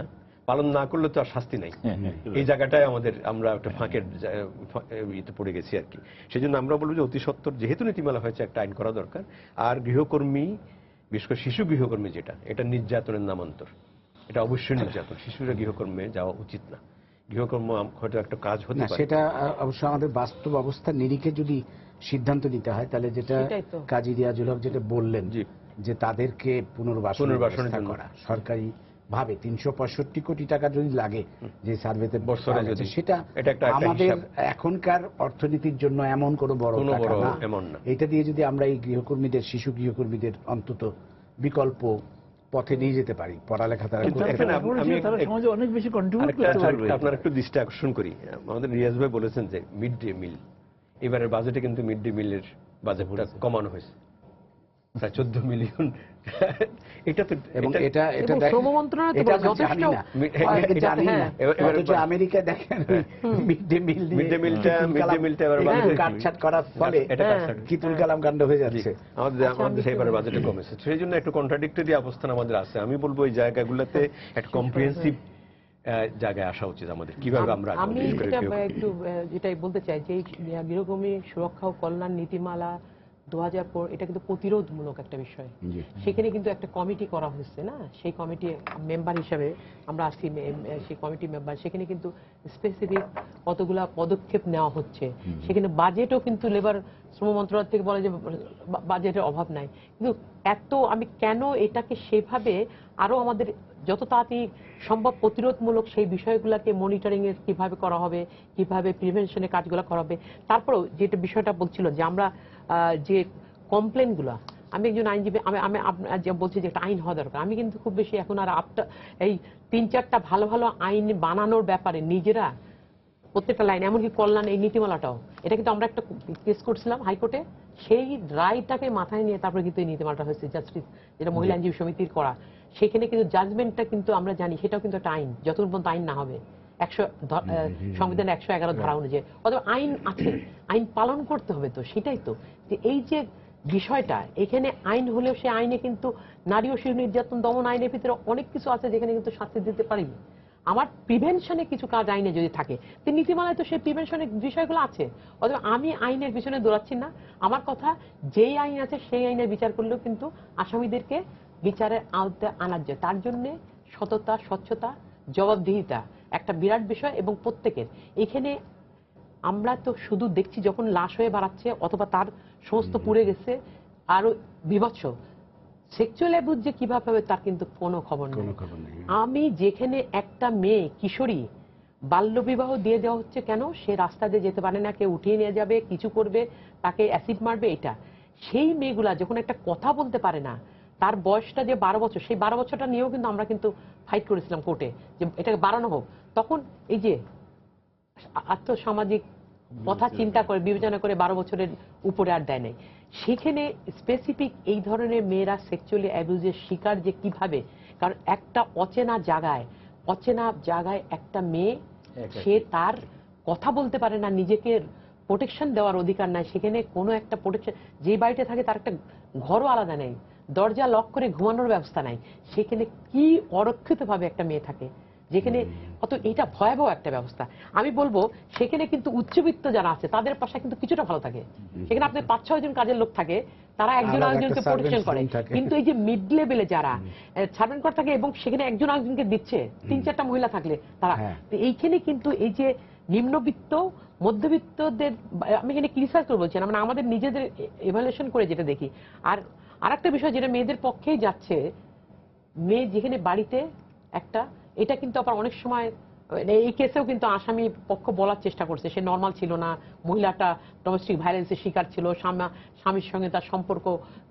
পালন না করলে তো আর শাস্তি নাই। হ্যাঁ, এই জায়গাটায় আমরা একটা ফাঁকের ইতে পড়ে গেছি আর কি। সেই জন্য আমরা বলবো যে অতি সত্বর যেহেতু নীতিমালা হয়েছে একটা আইন করা দরকার। আর গৃহকর্মী, বিশেষ করে শিশু গৃহকর্মী যেটা, এটা নির্যাতনের নামান্তর, এটা অবশ্যই নির্যাতন। শিশুরা গৃহকর্মে যাওয়া উচিত না। গৃহকর্ম হয়তো একটা কাজ হতে না, পারে। সেটা অবশ্য আমাদের বাস্তব অবস্থার নিরিখে যদি সিদ্ধান্ত নিতে হয়, তাহলে যেটা সেটাই তো। কাজী রিয়াজুল হক যেটা বললেন, জি। যে তাদেরকে পুনর্বাসনের জন্য করা সরকারি ভাবে 365 কোটি টাকা যদি লাগে যে সার্ভেতে বছরে যদি, সেটা এটা একটা আমাদের হিসাব। এখনকার অর্থনীতির জন্য এমন কোনো বড় টাকা না। এমন না। এটা দিয়ে যদি আমরা এই গৃহকর্মীদের, শিশু গৃহকর্মীদের অন্তত বিকল্প পথে নিয়ে যেতে পারি, পড়ালেখা তারা কিন্তু করতে এখানে পারে। আমি তারা সমাজে অনেক বেশি কন্ট্রিবিউট করতে পারবে। আপনার একটু দৃষ্টি আকর্ষণ করি, আমাদের রিয়াজ ভাই বলেছেন যে মিড ডে মিল, এবারের বাজেটে কিন্তু মিড ডে মিলের বাজেটটা কমানো হয়েছে প্রায় 14 মিলিয়ন। এটা তো এবং এটা এবং শ্রম মন্ত্রণালয় তো এটা আমরা যথেষ্ট জানি না। অনেকে জানি না। অথচ আমেরিকা দেখেন mid day meal mid day মিলটা এবার বাজেটে কাটছাট করার ফলে এটা কাটছাট। কিতুল কালাম কাণ্ড হয়ে যাচ্ছে। আমাদের সেইবারে বাজেটে কমেছে। সেই জন্য একটু কন্ট্রাডিক্টরি অবস্থান আমাদের আছে। আমি বলবো এই জায়গাগুলোতে একটা কম্প্রিহেন্সিভ জায়গায় আসা উচিত আমাদের, কিভাবে আমরা আমি যেটাই বলতে চাই যে এই গৃহকর্মী সুরক্ষা ও কল্যাণ নীতিমালা 2004 এটা কিন্তু প্রতিরোধমূলক একটা বিষয়। সেখানে কিন্তু একটা কমিটি করা হয়েছে না, সেই কমিটি মেম্বার হিসেবে আমরা আছি, সেই কমিটি মেম্বার। সেখানে কিন্তু স্পেসিফিক কতগুলা পদক্ষেপ নেওয়া হচ্ছে। সেখানে বাজেটও কিন্তু লেবার শ্রম মন্ত্রণালয় থেকে বলে যে বাজেটের অভাব নাই, কিন্তু আমি কেন এটাকে সেভাবে আরো আমাদের যত তাড়াতাড়ি সম্ভব প্রতিরোধমূলক সেই বিষয়গুলোকে মনিটরিং এর কিভাবে করা হবে, কিভাবে প্রিভেনশনের কাজগুলো করা হবে। তারপরেও যেটা বিষয়টা বলছিল যে আমরা যে কমপ্লেনগুলো, আমি একজন আইনজীবী, আমি বলছি যে একটা আইন হওয়া দরকার। আমি কিন্তু খুব বেশি এখন আর এই 3-4টা ভালো ভালো আইন বানানোর ব্যাপারে নিজেরা প্রত্যেকটা লাইন, এমনকি কল্যাণ এই নীতিমালাটাও, এটা কিন্তু আমরা একটা কেস করছিলাম হাইকোর্টে, সেই রায়টাকে মাথায় নিয়ে তারপরে কিন্তু এই নীতিমালাটা হয়েছে, জাস্টিস যেটা মহিলা আইনজীবী সমিতির করা। সেখানে কিন্তু জাজমেন্টটা কিন্তু আমরা জানি সেটাও কিন্তু একটা আইন, যতক্ষণ পর্যন্ত আইন না হবে, সংবিধানের 111 ধারা অনুযায়ী। অথবা আইন আছে, আইন পালন করতে হবে। তো সেটাই তো যে এই যে বিষয়টা, এখানে আইন হলেও সে আইনে কিন্তু নারী ও শিশু নির্যাতন দমন আইনের ভিতরে অনেক কিছু আছে যেখানে কিন্তু শাস্তি দিতে পারি। আমার প্রিভেনশনে কিছু কাজ আইনে যদি থাকে, তো নীতিমালায় তো সেই প্রিভেনশনের বিষয়গুলো আছে। অথবা আমি আইনের পিছনে দৌড়াচ্ছি না, আমার কথা যেই আইন আছে সেই আইনের বিচার করলেও কিন্তু আসামিদেরকে বিচারের আওতায় আনার যায়। তার জন্য সততা, স্বচ্ছতা, জবাবদিহিতা একটা বিরাট বিষয়। এবং প্রত্যেকের এখানে আমরা তো শুধু দেখছি যখন লাশ হয়ে বাড়াচ্ছে অথবা তার সমস্ত পুড়ে গেছে, আরো বিভৎস সেক্সুয়াল অ্যাবিউজ যে কিভাবে হবে তার কিন্তু কোনো খবর নেই। আমি যেখানে একটা মেয়ে কিশোরী বাল্যবিবাহ দিয়ে দেওয়া হচ্ছে, কেন সে রাস্তা দিয়ে যেতে পারে না, কেউ উঠিয়ে নিয়ে যাবে, কিছু করবে, তাকে অ্যাসিড মারবে, এটা সেই মেয়েগুলা যখন একটা কথা বলতে পারে না, তার বয়সটা যে 12 বছর, সেই 12 বছরটা নিয়েও কিন্তু আমরা কিন্তু ফাইট করেছিলাম কোর্টে যে এটাকে বাড়ানো হোক। তখন এই যে আর্থসামাজিক কথা চিন্তা করে বিবেচনা করে 12 বছরের উপরে আর দেয় নাই। সেখানে স্পেসিফিক এই ধরনের মেয়েরা সেক্সুয়ালি অ্যাবিউজের শিকার যে কিভাবে, কারণ একটা অচেনা জায়গায় একটা মেয়ে, সে তার কথা বলতে পারে না, নিজেকে প্রোটেকশন দেওয়ার অধিকার নাই। সেখানে কোনো একটা প্রোটেকশন, যে বাড়িতে থাকে তার একটা ঘরও আলাদা নেই, দরজা লক করে ঘুমানোর ব্যবস্থা নাই। সেখানে কি অরক্ষিতভাবে একটা মেয়ে থাকে, যেখানে অত এটা ভয়াবহ একটা ব্যবস্থা। আমি বলবো সেখানে কিন্তু উচ্চবিত্ত যারা আছে তাদের পাশে কিন্তু কিছুটা ভালো থাকে। সেখানে আপনার 5-6 জন কাজের লোক থাকে, তারা একজন আরেকজনকে প্রোটেকশন করে। কিন্তু এই যে মিড লেভেলে যারা সার্ভেন্ট কর থাকে এবং সেখানে একজন আরেকজনকে দিচ্ছে, 3-4টা মহিলা থাকলে তারা, এইখানে কিন্তু এই যে নিম্নবিত্ত মধ্যবিত্তদের, আমি এখানে ক্রিটিসাইজ করে বলছি না, মানে আমাদের নিজেদের এভালুয়েশন করে যেটা দেখি। আর আরেকটা বিষয় যেটা মেয়েদের পক্ষেই যাচ্ছে, মেয়ে যেখানে বাড়িতে একটা, এটা কিন্তু আবার অনেক সময় এই কেসেও কিন্তু আসামি পক্ষ বলার চেষ্টা করছে সে নর্মাল ছিল না, মহিলাটা ডোমেস্টিক ভায়োলেন্সের শিকার ছিল, স্বামীর সঙ্গে তার সম্পর্ক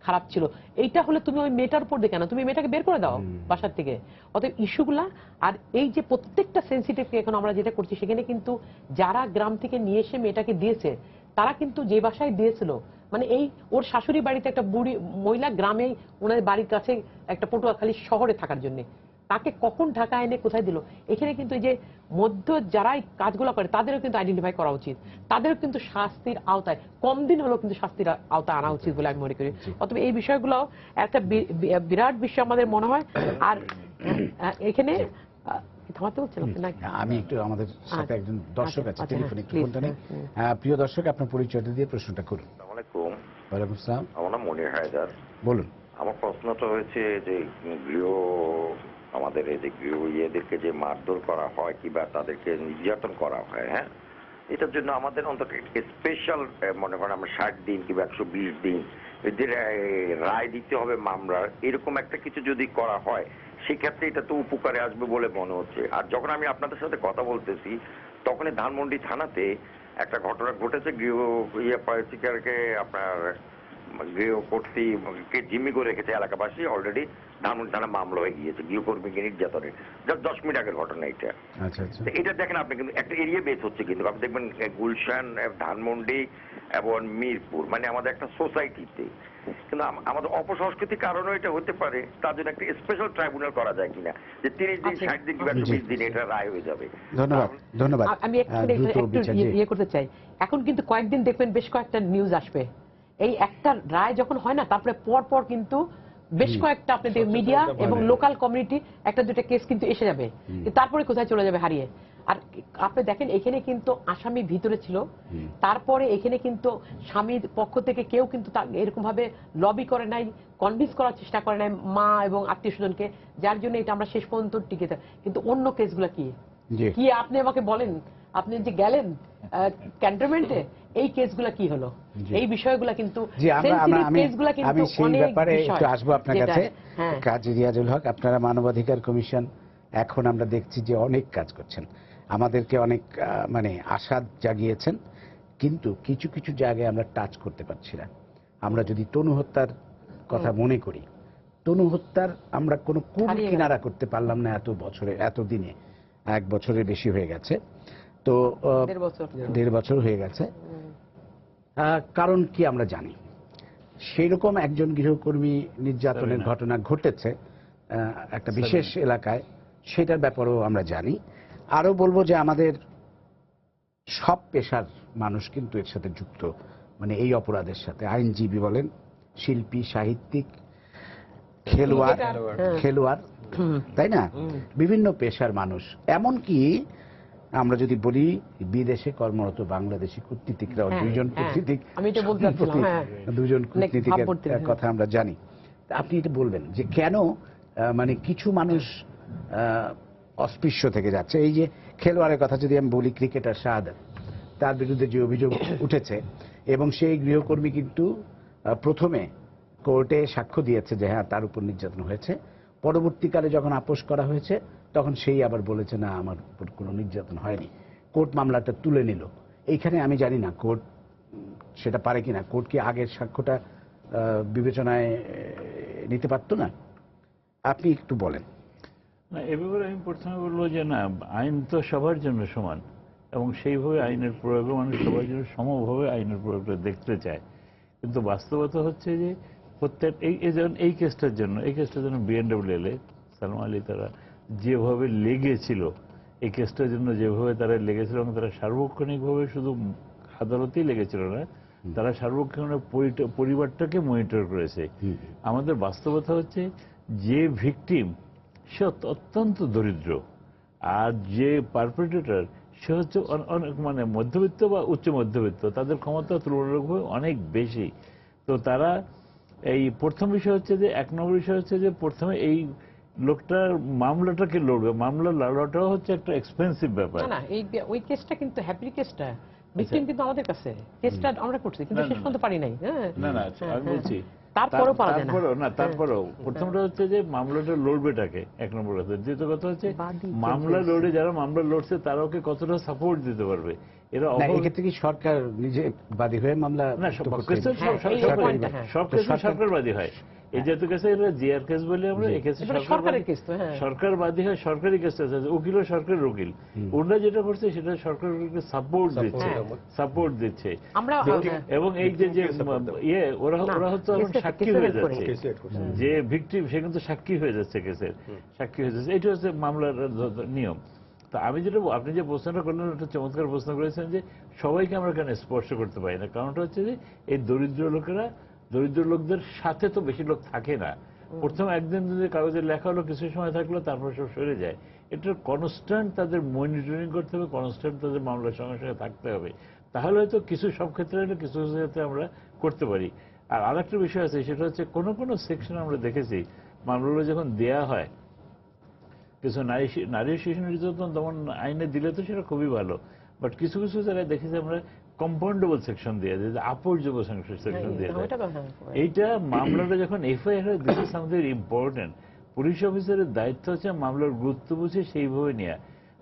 খারাপ ছিল। এইটা হলে তুমি ওই মেয়েটার উপর দিয়ে কেন, তুমি মেয়েটাকে বের করে দাও বাসার থেকে। অতএব ইস্যুগুলা আর এই যে প্রত্যেকটা সেন্সিটিভ এখন আমরা যেটা করছি, সেখানে কিন্তু যারা গ্রাম থেকে নিয়ে এসে মেয়েটাকে দিয়েছে, তারা কিন্তু যে বাসায় দিয়েছিল, মানে এই ওর শাশুড়ি বাড়িতে একটা বুড়ি মহিলা, গ্রামেই ওনাদের বাড়ির কাছে একটা পটুয়াখালী শহরে থাকার জন্য, তাকে কখন ঢাকা এনে কোথায় দিল। এখানে কিন্তু এই যে মধ্য যারাই কাজগুলো করে তাদেরও কিন্তু আইডেন্টিফাই করা উচিত, তাদেরও কিন্তু শাস্তির আওতায়, কম দিন হলেও কিন্তু শাস্তির আওতায় আনা উচিত বলে আমি মনে করি। অথবা এই বিষয়গুলো একটা বিরাট বিষয় আমাদের মনে হয়। আর এখানে থামাতে বলছেন আপনি নাকি? আমি একটু আমাদের সাথে একজন দর্শক আছে আচ্ছা, টেলিফোনে একটু please, ফোনটা নেই। হ্যাঁ, প্রিয় দর্শক, আপনার পরিচয়টা দিয়ে প্রশ্নটা করুন। আসসালামু আলাইকুম। ওয়ালাইকুম আসসালাম, আমার নাম মনির হায়দার। বলুন। আমার প্রশ্নটা হয়েছে যে গৃহ আমাদের এই যে গৃহ ইয়েদেরকে যে মারধর করা হয় কিংবা তাদেরকে নির্যাতন করা হয়, হ্যাঁ, এটার জন্য আমাদের অন্তত স্পেশাল মনে করেন আমরা 60 দিন কিংবা 120 দিন এদের রায় দিতে হবে মামলার, এরকম একটা কিছু যদি করা হয় সেক্ষেত্রে এটা তো উপকারে আসবে বলে মনে হচ্ছে। আর যখন আমি আপনাদের সাথে কথা বলতেছি তখনই ধানমন্ডি থানাতে একটা ঘটনা ঘটেছে, গৃহ শিকারকে আপনার গৃহ কর্তৃকে জিম্মি করে রেখেছে এলাকাবাসী, অলরেডি ধানমন্ডি থানা মামলা হয়ে গিয়েছে গৃহকর্মীকে নির্যাতনের। জাস্ট 10 মিনিট আগের ঘটনা এটা। আচ্ছা আচ্ছা, তো এটা দেখেন আপনি কিন্তু একটা এরিয়া বেস হচ্ছে, কিন্তু আপনি দেখবেন গুলশান, ধানমন্ডি এবং মিরপুর, মানে আমাদের একটা সোসাইটিতে কিন্তু আমাদের অপসংস্কৃতির কারণে এটা হতে পারে। তার জন্য একটা স্পেশাল ট্রাইব্যুনাল করা যায় কিনা, যে 30 দিন 60 দিন কিংবা 120 দিন এটা রায় হয়ে যাবে। ধন্যবাদ ধন্যবাদ। আমি একটু দ্রুত বিচার, জি। ইয়ে করতে চাই। এখন কিন্তু কয়েকদিন দেখবেন বেশ কয়েকটা নিউজ আসবে, এই একটা রায় যখন হয় না তারপরে পর পর কিন্তু বেশ কয়েকটা আপনি মিডিয়া এবং লোকাল কমিউনিটি একটা দুটো কেস কিন্তু এসে যাবে, তারপরে কোথায় চলে যাবে হারিয়ে। আর আপনি দেখেন এখানে কিন্তু আসামি ভিতরে ছিল, তারপরে এখানে কিন্তু স্বামীর পক্ষ থেকে কেউ কিন্তু এরকম ভাবে লবি করে নাই, কনভিন্স করার চেষ্টা করে নাই মা এবং আত্মীয় স্বজনকে, যার জন্য এটা আমরা শেষ পর্যন্ত টিকে থাকি। কিন্তু অন্য কেসগুলো কি জি। কি আপনি আমাকে বলেন, আপনি যে গেলেন ক্যান্টনমেন্টে, এই কেসগুলো কি হলো? এই বিষয়গুলো কিন্তু জি, sensitive কেসগুলো আমি কিন্তু সেই অনেক ব্যাপারে বিষয়, একটু আসবো আপনার যেটা- কাছে। হ্যাঁ। কাজী রিয়াজুল হক, আপনারা মানবাধিকার কমিশন এখন আমরা দেখছি যে অনেক কাজ করছেন, আমাদেরকে অনেক মানে আশা জাগিয়েছেন, কিন্তু কিছু কিছু জায়গায় আমরা টাচ করতে পারছি না। আমরা যদি তনু হত্যার কথা মনে করি, তনু হত্যার আমরা কোনো কুল হারিয়ে গেল। কিনারা করতে পারলাম না এত বছরে, এত দিনে, 1 বছরের বেশি হয়ে গেছে। তো 1.5 বছর 1.5 বছর হয়ে গেছে। কারণ কি আমরা জানি, সেই রকম একজন গৃহকর্মী নির্যাতনের ঘটনা ঘটেছে একটা বিশেষ এলাকায়, সেটার ব্যাপারেও আমরা জানি। আরো বলবো যে আমাদের সব পেশার মানুষ কিন্তু এর সাথে যুক্ত, মানে এই অপরাধের সাথে। আইনজীবী বলেন, শিল্পী, সাহিত্যিক, খেলোয়াড়, তাই না, বিভিন্ন পেশার মানুষ। এমনকি আমরা যদি বলি বিদেশে কর্মরত বাংলাদেশি কূটনীতিকরাও, দুইজন কূটনীতিক, আমি এটা বলতে চাচ্ছিলাম, হ্যাঁ। দুজন অনেক কূটনীতিকের ভাবমূর্তি, হ্যাঁ। কথা আমরা জানি। তা আপনি এটা বলবেন যে কেন মানে কিছু মানুষ অস্পৃশ্য থেকে যাচ্ছে। এই যে খেলোয়াড়ের কথা যদি আমি বলি, ক্রিকেটার শাহাদাত, তার বিরুদ্ধে যে অভিযোগ উঠেছে, এবং সেই গৃহকর্মী কিন্তু প্রথমে কোর্টে সাক্ষ্য দিয়েছে যে হ্যাঁ তার উপর নির্যাতন হয়েছে, পরবর্তীকালে যখন আপোষ করা হয়েছে তখন সেই আবার বলেছে না আমার উপর কোনো নির্যাতন হয়নি, কোর্ট মামলাটা তুলে নিল। এইখানে আমি জানি না কোর্ট সেটা পারে কিনা, কোর্ট কি আগের সাক্ষ্যটা বিবেচনায় নিতে পারতো না? আপনি একটু বলেন। না, এ ব্যাপারে আমি প্রথমে বলবো যে না, আইন তো সবার জন্য সমান, এবং সেইভাবে আইনের প্রয়োগও মানুষ সবার জন্য সমভাবে আইনের প্রয়োগটা দেখতে চায়। কিন্তু বাস্তবতা হচ্ছে যে প্রত্যেক এই কেসটার জন্য বিএনডব্লিউএল সালমা আলী তারা যেভাবে লেগেছিল, এই কেসটার জন্য যেভাবে তারা লেগেছিল, এবং তারা সার্বক্ষণিকভাবে শুধু আদালতেই লেগেছিল না, তারা সার্বক্ষণিক পরিবারটাকে মনিটর করেছে। আমাদের বাস্তবতা হচ্ছে যে ভিকটিম সে অত্যন্ত দরিদ্র, আর যে পারপেট্রেটর সে হচ্ছে অনেক মানে মধ্যবিত্ত বা উচ্চ মধ্যবিত্ত, তাদের ক্ষমতা তুলনামূলকভাবে অনেক বেশি। তো তারা এই প্রথম বিষয় হচ্ছে যে 1 নম্বর বিষয় হচ্ছে যে প্রথমে এই লোকটার মামলাটাকে লড়বে, মামলা লড়াটাও হচ্ছে একটা এক্সপেন্সিভ ব্যাপার। না ওই কেসটা কিন্তু হ্যাপি কেসটা, ভিকটিম কিন্তু আমাদের কাছে কেসটা আমরা করছি, কিন্তু শেষ পর্যন্ত পারি নাই। হ্যাঁ, না আমি বলছি তারপরেও পারা যায় না। তারপরেও প্রথমটা হচ্ছে যে মামলাটা লড়বেটাকে 1 নম্বর কথা। দ্বিতীয় কথা হচ্ছে বাদী মামলা লড়ে যারা মামলা লড়ছে তারা ওকে কতটা সাপোর্ট দিতে পারবে। এরা এক্ষেত্রে কি সরকার নিজে বাদী হয়ে মামলা না, সব কেসে সরকারবাদী হয়। এই যেহেতু কেসে জিআর কেস বলে আমরা, এই কেসে সরকার বাদী হয়, সরকারি কেসটা আছে, উকিলও সরকারের উকিল। ওনারা যেটা করছে সেটা সরকারকে সাপোর্ট দিচ্ছে, এবং এই যে ওরা হচ্ছে সাক্ষী হয়ে যাচ্ছে, যে ভিকটিম সে কিন্তু সাক্ষী হয়ে যাচ্ছে, কেসের সাক্ষী হয়ে যাচ্ছে। এটা হচ্ছে মামলার নিয়ম। তা আমি যেটা, আপনি যে প্রশ্নটা করলেন একটা চমৎকার প্রশ্ন করেছেন যে সবাইকে আমরা কেন স্পর্শ করতে পারি না। কারণটা হচ্ছে যে এই দরিদ্র লোকদের সাথে তো বেশি লোক থাকে না, প্রথম একদিন যদি কাগজে লেখা হলো, কিছু সময় থাকলো, তারপর সব সরে যায়। এটা কনস্ট্যান্ট তাদের মনিটরিং করতে হবে, কনস্ট্যান্ট তাদের মামলার সঙ্গে সঙ্গে থাকতে হবে। তাহলে হয়তো কিছু, সব ক্ষেত্রে হলে কিছু কিছু ক্ষেত্রে আমরা করতে পারি। আর আরেকটা বিষয় আছে, সেটা হচ্ছে কোনো কোনো সেকশন আমরা দেখেছি মামলাগুলো যখন দেয়া হয়, কিছু নারী শিশু নির্যাতন দমন আইনে দিলে তো সেটা খুবই ভালো, বাট কিছু কিছু জায়গায় দেখেছি আমরা কম্পাউন্ডেবল সেকশন দিয়ে দেয়, আপরযোগ্য সেকশন দিয়ে দেয়। এইটা মামলাটা যখন এফআইআর হয়, this is something important. Police অফিসারের দায়িত্ব হচ্ছে মামলার গুরুত্ব বুঝে সেইভাবে নেওয়া।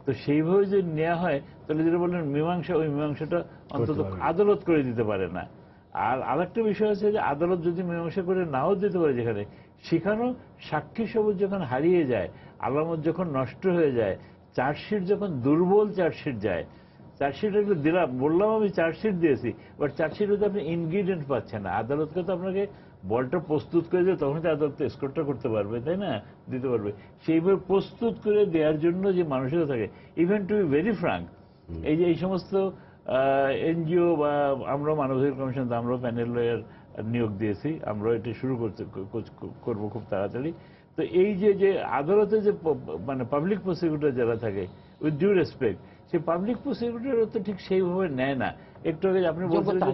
তো সেইভাবে যদি নেওয়া হয়, তাহলে যেটা বললেন মীমাংসা, ওই মীমাংসাটা অন্তত আদালত করে দিতে পারে না। আর আরেকটা বিষয় আছে যে আদালত যদি মীমাংসা করে নাও দিতে পারে, যেখানে সেখানেও সাক্ষী সবুজ যখন হারিয়ে যায়, আলামত যখন নষ্ট হয়ে যায়, চার্জশিট যখন দুর্বল চার্জশিট যায়, চার্জশিট এগুলো দিলাম, বললাম আমি চার্জশিট দিয়েছি, বাট চার্জশিটে তো আপনি ইনগ্রিডিয়েন্ট পাচ্ছেন না। আদালতকে তো আপনাকে বলটা প্রস্তুত করে দিয়ে তখন তো আদালত এসকোর্টটা করতে পারবে, তাই না, দিতে পারবে। সেইভাবে প্রস্তুত করে দেওয়ার জন্য যে মানসিকতা থাকে, even to be very frank, এই যে এই সমস্ত এনজিও বা আমরা মানবাধিকার কমিশন, আমরা প্যানেল লয়ার নিয়োগ দিয়েছি, আমরা এটা শুরু করবো খুব তাড়াতাড়ি। তো এই যে আদালতে যে মানে পাবলিক প্রসিকিউটর যারা থাকে, উইথ ডিউ রেসপেক্ট, সেই পাবলিক প্রসিকিউটর তো ঠিক সেইভাবে নেয় না। একটু আগে আপনি বলছিলেন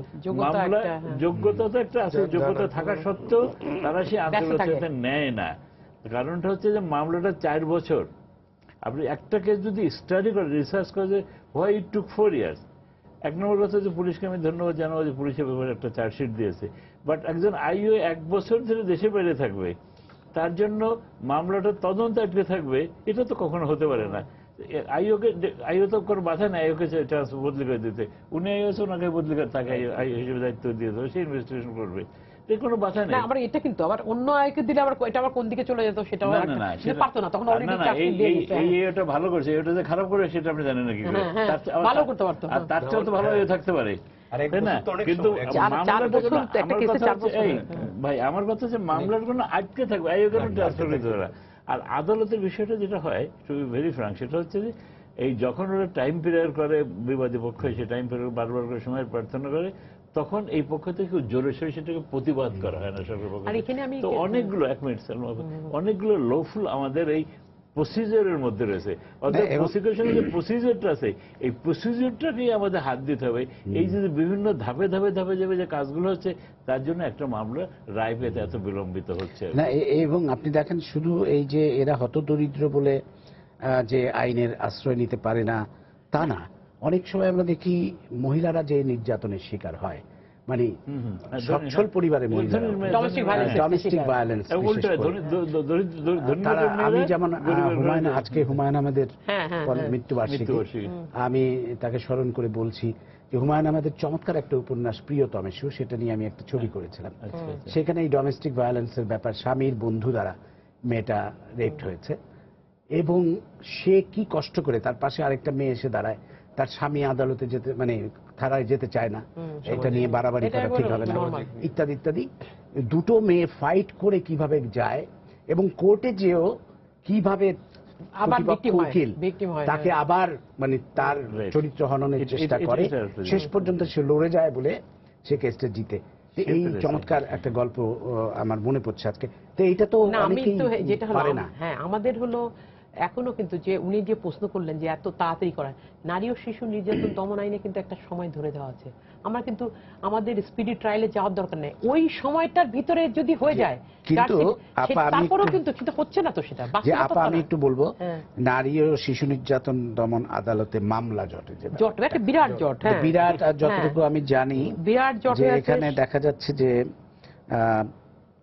মামলা যোগ্যতা তো একটা আছে, যোগ্যতা থাকা সত্ত্বেও তারা সেই আন্তর্জাতিকতা নেয় না। কারণটা হচ্ছে যে মামলাটা 4 বছর, আপনি একটা কেস যদি স্টাডি করে, রিসার্চ করে যে হোয়াই ইট টুক 4 ইয়ার্স। এক নম্বর কথা যে পুলিশকে আমি ধন্যবাদ জানাবো যে পুলিশের ব্যাপারে একটা চার্জশিট দিয়েছে, বাট একজন আইও 1 বছর ধরে দেশে বাইরে থাকবে, তার জন্য মামলাটা তদন্ত আটকে থাকবে, এটা তো কখনো হতে পারে না। আইও তো কোনো বাধা নেই আইওকে বদলি করে দিতে, উনি আইও আছে, ওনাকে বদলি করে তাকে আইও হিসেবে দায়িত্ব দিয়ে দেবে, সে ইনভেস্টিগেশন করবে, কোনো বাধা নেই। আবার এটা কিন্তু আবার অন্য আয়কে দিলে আবার এটা আবার কোন দিকে চলে যেত সেটা পারতো না, তখন এটা ভালো করছে, এটা যে খারাপ করে সেটা আপনি জানেন না কি করে, ভালো করতে পারতো, আর তার চেয়ে তো ভালো থাকতে পারে, তাই না? কিন্তু ভাই আমার কথা হচ্ছে মামলার কোনো আটকে থাকবে, আইও কেন ট্রান্সফার করতে পারে। আর আদালতের বিষয়টা যেটা হয়, টু বি ভেরি ফ্রাঙ্ক, সেটা হচ্ছে যে এই যখন ওরা টাইম পিরিয়ড করে, বিবাদী পক্ষ সে টাইম পিরিয়ড বারবার করে সময় প্রার্থনা করে, তখন এই পক্ষ থেকে জোরে সোরে সেটাকে প্রতিবাদ করা হয় না সরকার পক্ষ। তো অনেকগুলো, 1 মিনিট, অনেকগুলো লফুল আমাদের এই প্রসিজারের মধ্যে রয়েছে। অর্থাৎ প্রসিকিউশনের যে প্রসিজারটা আছে, এই প্রসিজারটাকেই আমাদের হাত দিতে হবে। এই যে বিভিন্ন ধাপে ধাপে ধাপে যাবে যে কাজগুলো হচ্ছে, তার জন্য একটা মামলা রায় পেতে এত বিলম্বিত হচ্ছে না। এবং আপনি দেখেন শুধু এই যে এরা হতদরিদ্র বলে যে আইনের আশ্রয় নিতে পারে না তা না, অনেক সময় আমরা দেখি মহিলারা যে নির্যাতনের শিকার হয়, মানে সচ্ছল পরিবারের মহিলারা, ডোমেস্টিক ভায়োলেন্স। আমি যেমন হুমায়ুন, আজকে হুমায়ুন আহমেদের মৃত্যুবার্ষিকী, আমি তাকে স্মরণ করে বলছি যে হুমায়ুন আহমেদের চমৎকার একটা উপন্যাস প্রিয়তমেশু, সেটা নিয়ে আমি একটা ছবি করেছিলাম। সেখানে এই ডোমেস্টিক ভায়োলেন্সের ব্যাপার, স্বামীর বন্ধু দ্বারা মেয়েটা রেপড হয়েছে এবং সে কি কষ্ট করে, তার পাশে আরেকটা মেয়ে এসে দাঁড়ায়, তার স্বামী আদালতে যেতে, মানে থানায় যেতে চায় না, এটা নিয়ে বাড়াবাড়ি করা ঠিক হবে না, ইত্যাদি ইত্যাদি। দুটো মেয়ে ফাইট করে কিভাবে যায় এবং কোর্টে যেও কিভাবে তাকে আবার মানে তার চরিত্র হননের চেষ্টা করে, শেষ পর্যন্ত সে লড়ে যায় বলে সে কেসটা জিতে। এই চমৎকার একটা গল্প আমার মনে পড়ছে আজকে। তো এইটা তো যেটা হলো, হ্যাঁ আমাদের হলো এখনো কিন্তু যে উনি যে প্রশ্ন করলেন যে এত তাড়াতাড়ি করার, নারী ও শিশু নির্যাতন দমন আইনে কিন্তু একটা সময় ধরে দেওয়া আছে। আমরা কিন্তু আমাদের স্পিডি ট্রায়ালে যাওয়ার দরকার নেই, ওই সময়টার ভিতরে যদি হয়ে যায়, কিন্তু তারপরেও কিন্তু হচ্ছে না। তো সেটা আমি একটু বলবো, নারী ও শিশু নির্যাতন দমন আদালতে মামলা জটে, জট একটা বিরাট জট, বিরাট। যতটুকু আমি জানি বিরাট জট, এখানে দেখা যাচ্ছে যে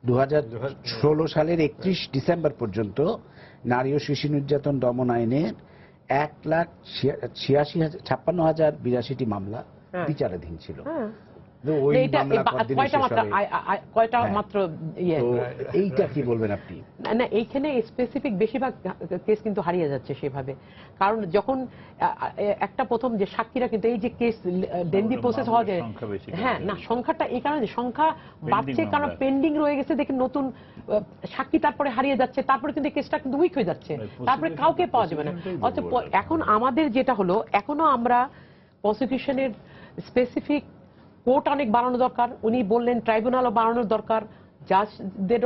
2016 সালের 31 ডিসেম্বর পর্যন্ত নারী ও শিশু নির্যাতন দমন আইনে 1,56,082টি মামলা বিচারাধীন ছিল। এইটা কি বলবেন আপনি? না, এইখানে স্পেসিফিক বেশিরভাগ কেস কিন্তু হারিয়ে যাচ্ছে সেভাবে। কারণ যখন একটা প্রথম যে সাক্ষীরা কিন্তু এই যে কেস লেন্দি প্রসেস হওয়া যায়, হ্যাঁ না, সংখ্যাটা এই কারণে সংখ্যা বাড়ছে, কারণ পেন্ডিং রয়ে গেছে দেখে নতুন সাক্ষী তারপরে হারিয়ে যাচ্ছে, তারপরে কিন্তু কেসটা কিন্তু উইক হয়ে যাচ্ছে, তারপরে কাউকে পাওয়া যাবে না। অথচ এখন আমাদের যেটা হলো, এখনো আমরা প্রসিকিউশনের স্পেসিফিক কোর্ট অনেক বাড়ানো দরকার, উনি বললেন ট্রাইব্যুনালও বাড়ানোর দরকার, জাজদের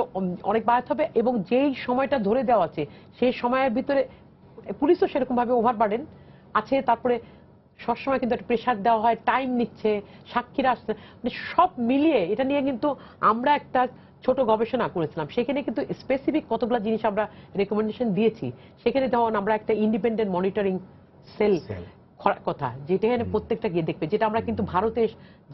অনেক বাড়াতে হবে, এবং যেই সময়টা ধরে দেওয়া আছে সেই সময়ের ভিতরে পুলিশও সেরকম ভাবে ওভারবার্ডেন আছে। তারপরে সবসময় কিন্তু একটা প্রেশার দেওয়া হয়, টাইম নিচ্ছে, সাক্ষীরা আসছে, মানে সব মিলিয়ে এটা নিয়ে কিন্তু আমরা একটা ছোট গবেষণা করেছিলাম। সেখানে কিন্তু স্পেসিফিক কতগুলো জিনিস আমরা রেকমেন্ডেশন দিয়েছি। সেখানে যেমন আমরা একটা ইন্ডিপেন্ডেন্ট মনিটরিং সেল কথা, যেটা এখানে প্রত্যেকটা গিয়ে দেখবে, যেটা আমরা কিন্তু ভারতে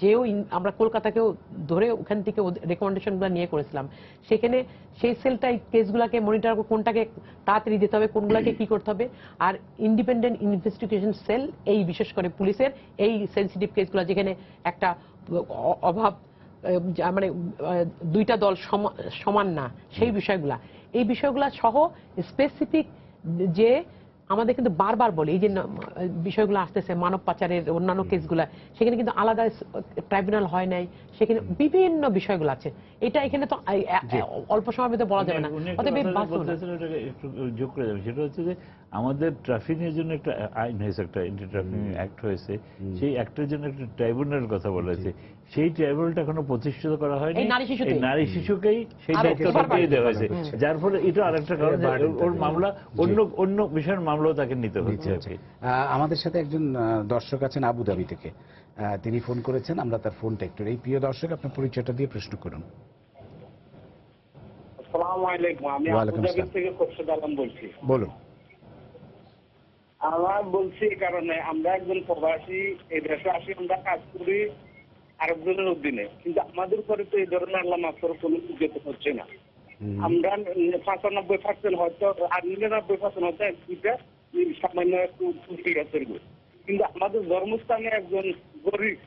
যেও আমরা কলকাতাকেও ধরে ওখান থেকে রেকমেন্ডেশনগুলো নিয়ে করেছিলাম। সেখানে সেই সেলটাই কেসগুলোকে মনিটর করে কোনটাকে তাড়াতাড়ি দিতে হবে, কোনগুলোকে কি করতে হবে। আর ইন্ডিপেন্ডেন্ট ইনভেস্টিগেশন সেল এই বিশেষ করে পুলিশের এই সেনসিটিভ কেসগুলো যেখানে একটা অভাব মানে দুইটা দল সমান না, সেই বিষয়গুলা, এই বিষয়গুলা সহ স্পেসিফিক যে আমাদের কিন্তু বারবার বলি এই যে বিষয়গুলো আসতেছে মানব পাচারের অন্যান্য কেসগুলা, সেখানে কিন্তু আলাদা ট্রাইব্যুনাল হয় নাই, সেখানে বিভিন্ন বিষয়গুলো আছে। এটা এখানে তো অল্প সময়ের ভিতরে বলা যাবে না। একটু যোগ করে যাবে, সেটা হচ্ছে যে আমাদের ট্রাফিকের জন্য একটা আইন হয়েছে, একটা এন্টি ট্রাফিকিং অ্যাক্ট হয়েছে, সেই অ্যাক্টের জন্য একটা ট্রাইব্যুনালের কথা বলা হয়েছে। সেই ট্রাইব্যুনালটা এখনো প্রতিষ্ঠিত করা হয়নি, এই নারী শিশুকেই সেই দায়িত্বটা দিয়ে দেওয়া হয়েছে, যার ফলে এটা আরেকটা কারণ ওর মামলা অন্য বিষয়ের মামলাও তাকে নিতে হচ্ছে। আমাদের সাথে একজন দর্শক আছেন আবুধাবি থেকে, তিনি ফোন করেছেন, আমরা তার ফোনটা একটু, এই প্রিয় দর্শক আপনার পরিচয়টা দিয়ে প্রশ্ন করুন। আসসালামু আলাইকুম, আমি আবুধাবি থেকে খোরশেদ আলম বলছি। বলুন। আমার বলছি এই কারণে, আমরা একজন প্রবাসী, এই দেশে আসি, আমরা কাজ করি আরেকজনের অধীনে, কিন্তু আমাদের উপরে তো এই ধরনের আল্লাহ মাফ করে কোনো উদ্যোগ হচ্ছে না। আমরা 95% হয়তো, আর 99% হয়তো দুইটা সামান্য একটু ত্রুটি আছে, কিন্তু আমাদের জন্মস্থানে একজন গরিব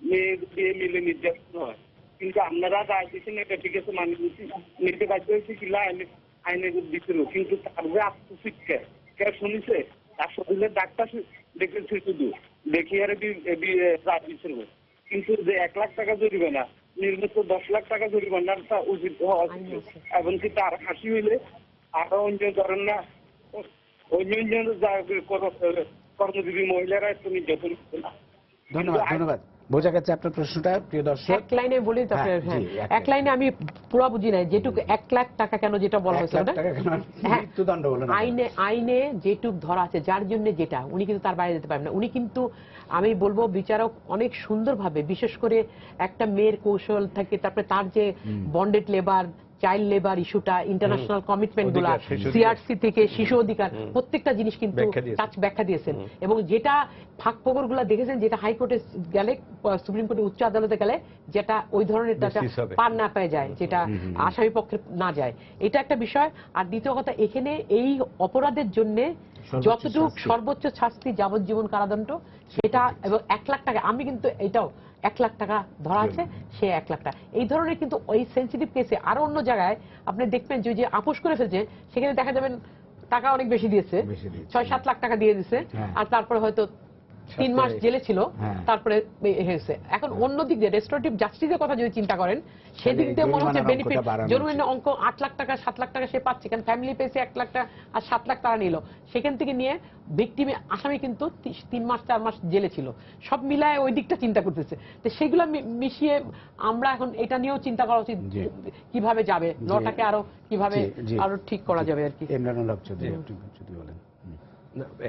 মেয়ে দিয়ে মিলে নির্যাতন হয়, কিন্তু আপনারা রায় দিচ্ছেন এটা ঠিক আছে, মানে নিতে বাধ্য হয়েছে কিনা আইনের ভিতরে, কিন্তু তার যে আত্মশিক্ষা কে শুনেছে, তার শরীরের ডাক্তার দেখেছে শুধু দেখি আর রায় দিচ্ছে, কিন্তু যে 1 লাখ টাকা জরিমানা, নির্মিত 10 লাখ টাকা জরিমানাটা উচিত হওয়া উচিত। এমনকি তার হাসি হইলে আরো অন্য ধরেন না, অন্য কর্মজীবী মহিলারা একটু নির্যাতন করছে না। ধন্যবাদ, ধন্যবাদ। বোঝা গেছে আপনার প্রশ্নটা, প্রিয় দর্শক। এক লাইনে বলি, এক লাইনে আমি পুরো বুঝি নাই যেটুকু 1 লাখ টাকা কেন যেটা বলা হয়েছে মৃত্যুদণ্ড বলে আইনে যেটুক ধরা আছে, যার জন্য যেটা, উনি কিন্তু তার বাইরে যেতে পারবেন না। উনি কিন্তু আমি বলবো বিচারক অনেক সুন্দরভাবে, বিশেষ করে একটা মেয়ের কৌশল থেকে, তারপরে তার যে বন্ডেড লেবার, চাইল্ড লেবার ইস্যুটা, ইন্টারন্যাশনাল কমিটমেন্ট গুলা, সিআরসি থেকে শিশু অধিকার, প্রত্যেকটা জিনিস কিন্তু ব্যাখ্যা দিয়েছেন। এবং যেটা ফাঁক ফোকর গুলা দেখেছেন, যেটা হাইকোর্টে গেলে, সুপ্রিম কোর্টে, উচ্চ আদালতে গেলে যেটা ওই ধরনের পার না পেয়ে যায়, যেটা আসামি পক্ষে না যায়, এটা একটা বিষয়। আর দ্বিতীয় কথা, এখানে এই অপরাধের জন্য যতটুকু সর্বোচ্চ শাস্তি যাবজ্জীবন কারাদণ্ড সেটা, এবং 1 লাখ টাকা, আমি কিন্তু এটাও 1 লাখ টাকা ধরা আছে, সে 1 লাখ টাকা। এই ধরনের কিন্তু ওই সেন্সিটিভ কেসে আরো অন্য জায়গায় আপনি দেখবেন যে আপোষ করে ফেলছে, সেখানে দেখা যাবেন টাকা অনেক বেশি দিয়েছে, 6-7 লাখ টাকা দিয়ে দিচ্ছে, আর তারপরে হয়তো 3 মাস জেলে ছিল, তারপরে হয়েছে। এখন অন্য দিক দিয়ে রেস্টোরেটিভ জাস্টিসের কথা যদি চিন্তা করেন, সেদিক দিয়ে মনে হচ্ছে বেনিফিট, জরুরি অঙ্ক 8 লাখ টাকা 7 লাখ টাকা সে পাচ্ছে, কারণ ফ্যামিলি পেয়েছে 1 লাখ টাকা আর 7 লাখ টাকা নিল, সেখান থেকে নিয়ে ভিকটিমে আসামি কিন্তু 3 মাস 4 মাস জেলে ছিল, সব মিলায় ওই দিকটা চিন্তা করতেছে। তো সেগুলো মিশিয়ে আমরা এখন এটা নিয়েও চিন্তা করা উচিত, কিভাবে যাবে লটাকে আরো কিভাবে আরো ঠিক করা যাবে আর কি।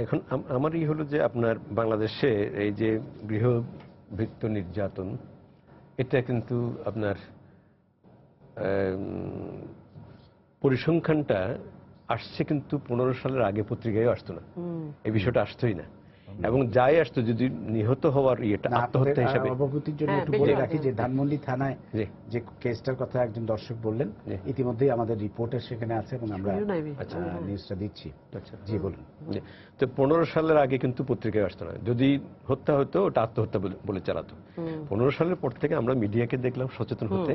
এখন আমার হলো যে আপনার বাংলাদেশে এই যে গৃহভৃত্য নির্যাতন, এটা কিন্তু আপনার পরিসংখ্যানটা আসছে কিন্তু 15 সালের আগে পত্রিকায় আসতো না, এই বিষয়টা আসতোই না, এবং যাই আসতো যদি নিহত হওয়ার ইয়েটা আত্মহত্যা হিসাবে। অবগতির জন্য একটু বলে রাখি যে ধানমন্ডি থানায় যে কেসটার কথা একজন দর্শক বললেন, ইতিমধ্যেই আমাদের রিপোর্টার সেখানে আছে এবং আমরা নিউজটা দিচ্ছি। জি বলুন। তো 15 সালের আগে কিন্তু পত্রিকায় আসতো না, যদি হত্যা হতো ওটা আত্মহত্যা বলে চালাতো। 15 সালের পর থেকে আমরা মিডিয়াকে দেখলাম সচেতন হতে,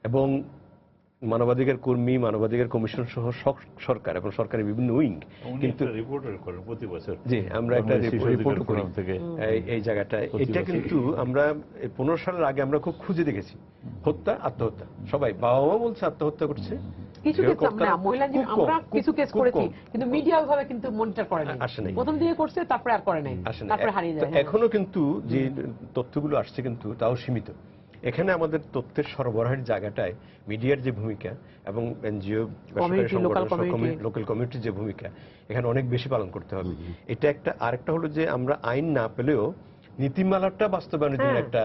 এবং মানবাধিকার কর্মী, মানবাধিকার কমিশন সহ সরকার এবং সরকারের বিভিন্ন উইং কিন্তু রিপোর্টার করেন প্রতি বছর। জি, আমরা একটা রিপোর্ট করি এই জায়গাটায়। এটা কিন্তু আমরা 15 সালের আগে আমরা খুব খুঁজে দেখেছি, হত্যা আত্মহত্যা, সবাই বাবা মা বলছে আত্মহত্যা করছে, কিছু কেস মহিলা আমরা কিছু কেস করেছি, কিন্তু মিডিয়া ওইভাবে কিন্তু মনিটর করে নাই, প্রথম দিকে করছে তারপরে আর করে নাই, তারপরে হারিয়ে যায়। এখনো কিন্তু যে তথ্যগুলো আসছে কিন্তু তাও সীমিত। এখানে আমাদের তথ্যের সরবরাহের জায়গাটায় মিডিয়ার যে ভূমিকা এবং এনজিও, লোকাল কমিউনিটির যে ভূমিকা এখানে অনেক বেশি পালন করতে হবে। এটা একটা। আরেকটা হলো যে আমরা আইন না পেলেও নীতিমালাটা বাস্তবায়নের জন্য একটা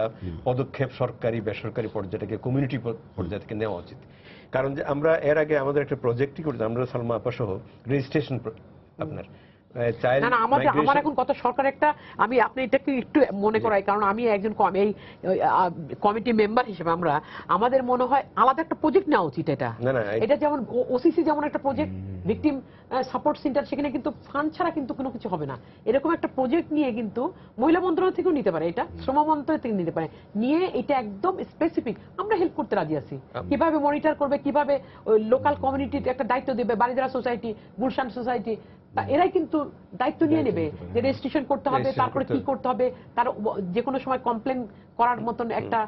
পদক্ষেপ সরকারি বেসরকারি পর্যায়ে থেকে, কমিউনিটি পর্যায়ে থেকে নেওয়া উচিত। কারণ যে আমরা এর আগে আমাদের একটা প্রজেক্টই করতাম, আমরা সালমা আপা সহ রেজিস্ট্রেশন আপনার না না, আমার এখন কত সরকার একটা, আমি আপনি এটাকে একটু মনে করাই, কারণ আমি একজন এই কমিটি মেম্বার হিসেবে আমাদের মনে হয় আলাদা একটা প্রজেক্ট নেওয়া উচিত। এটা যেমন ওসিসি যেমন একটা প্রজেক্ট, ভিকটিম সাপোর্ট সেন্টার, সেখানে কিন্তু ফান্ড ছাড়া কিন্তু কোনো কিছু হবে না। এরকম একটা প্রজেক্ট নিয়ে কিন্তু মহিলা মন্ত্রণালয় থেকেও নিতে পারে, এটা শ্রম মন্ত্রণালয় থেকে নিতে পারে, নিয়ে এটা একদম স্পেসিফিক আমরা হেল্প করতে রাজি আছি। কিভাবে মনিটর করবে, কিভাবে লোকাল কমিউনিটির একটা দায়িত্ব দেবে, বারিদারা সোসাইটি, গুলশান সোসাইটি, এরাই কিন্তু দায়িত্ব নিয়ে নেবে যে রেজিস্ট্রেশন করতে হবে, তারপরে কি করতে হবে, তার যে কোনো সময় কমপ্লেন করার মতন একটা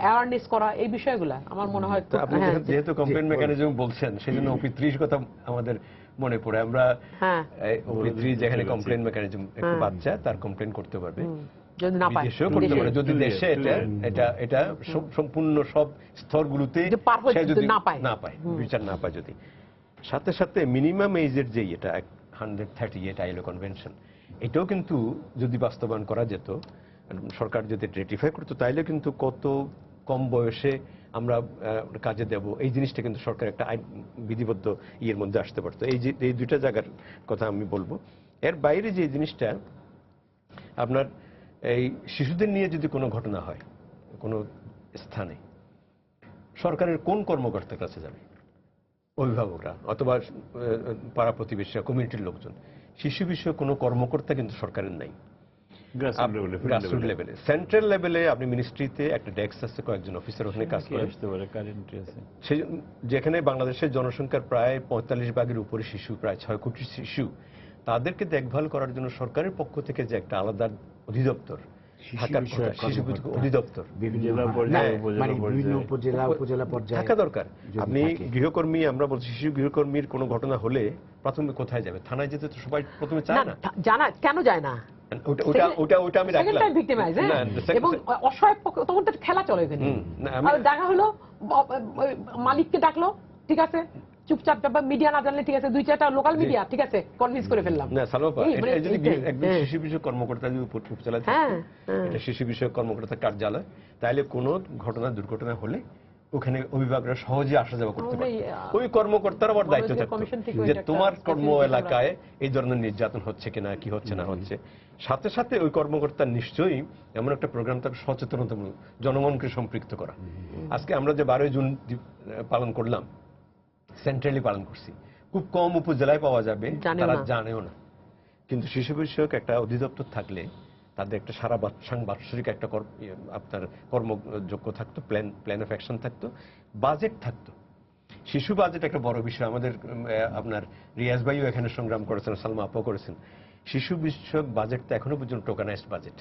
অ্যাওয়ারনেস করা, এই বিষয়গুলো আমার মনে হয়। আপনি যেহেতু কমপ্লেন মেকানিজম বলছেন, সেজন্য ওপি 30 কথা আমাদের মনে পড়ে। আমরা ওপি 30 যেখানে কমপ্লেন মেকানিজম, একটা বাচ্চা তার কমপ্লেন করতে পারবে, যদি না পায় বিদেশেও করতে পারে, যদি দেশে এটা সম্পূর্ণ সব স্তরগুলোতে সে যদি না পায়, বিচার না পায়, যদি সাথে সাথে মিনিমাম এজের যে এটা 138 আইলো কনভেনশন, এটাও কিন্তু যদি বাস্তবায়ন করা যেত, সরকার যদি রেটিফাই করতো, তাইলে কিন্তু কত কম বয়সে আমরা কাজে দেব, এই জিনিসটা কিন্তু সরকার একটা আইন বিধিবদ্ধ ইয়ের মধ্যে আসতে পারতো। এই দুইটা জায়গার কথা আমি বলবো। এর বাইরে যে জিনিসটা আপনার এই শিশুদের নিয়ে যদি কোনো ঘটনা হয় কোনো স্থানে, সরকারের কোন কর্মকর্তার কাছে যাবে? অভিভাবকরা অথবা পাড়া প্রতিবেশীরা, কমিউনিটির লোকজন। শিশু বিষয়ে কোনো কর্মকর্তা কিন্তু সরকারের নাই। গ্রাসরুট লেভেলে, সেন্ট্রাল লেভেলে আপনি মিনিস্ট্রিতে একটা ডেস্ক আছে, কয়েকজন অফিসার ওখানে কাজ করে, যেখানে বাংলাদেশের জনসংখ্যার প্রায় 45% উপরে শিশু, প্রায় 6 কোটি শিশু, তাদেরকে দেখভাল করার জন্য সরকারের পক্ষ থেকে যে একটা আলাদা অধিদপ্তর শিশু অধিদপ্তর থাকা দরকার। আপনি গৃহকর্মী, আমরা বলছি শিশু গৃহকর্মীর কোনো ঘটনা হলে প্রথমে কোথায় যাবে? থানায় যেতে তো সবাই প্রথমে চায় না। জানা কেন যায় না? ওটা আমি রাখলাম। এবং অসহায় তখন তো খেলা চলে এখানে। দেখা হলো মালিককে ডাকলো, ঠিক আছে, চুপচাপ, মিডিয়া না জানলে ঠিক আছে, 2-4টা লোকাল মিডিয়া, ঠিক আছে, কনভিন্স করে ফেললাম। না সালোপা, এটা যদি একদম শিশু বিষয়ক কর্মকর্তা যদি উপজেলায় থাকে, এটা শিশু বিষয়ক কর্মকর্তা কার্যালয়, তাহলে কোনো ঘটনা দুর্ঘটনা হলে ওখানে অভিভাবকরা সহজে আসা যাওয়া করতে পারে। ওই কর্মকর্তার আবার দায়িত্ব থাকতো যে তোমার কর্ম এলাকায় এই ধরনের নির্যাতন হচ্ছে কিনা, কি হচ্ছে না হচ্ছে। সাথে সাথে ওই কর্মকর্তা নিশ্চয়ই এমন একটা প্রোগ্রাম তার সচেতনতামূলক, জনগণকে সম্পৃক্ত করা। আজকে আমরা যে 12 জুন পালন করলাম, সেন্ট্রালি পালন করছি, খুব কম উপজেলায় পাওয়া যাবে, তারা জানেও না। কিন্তু শিশু বিষয়ক একটা অধিদপ্তর থাকলে তাদের একটা সারা বাৎসরিক একটা আপনার কর্মযোগ্য থাকতো, প্ল্যান অফ অ্যাকশন থাকতো, বাজেট থাকতো। শিশু বাজেট একটা বড় বিষয়। আমাদের আপনার রিয়াজ ভাইও এখানে সংগ্রাম করেছেন, সালমা আপাও করেছেন। শিশু বিষয়ক বাজেটটা এখনো পর্যন্ত টোকানাইজড বাজেট,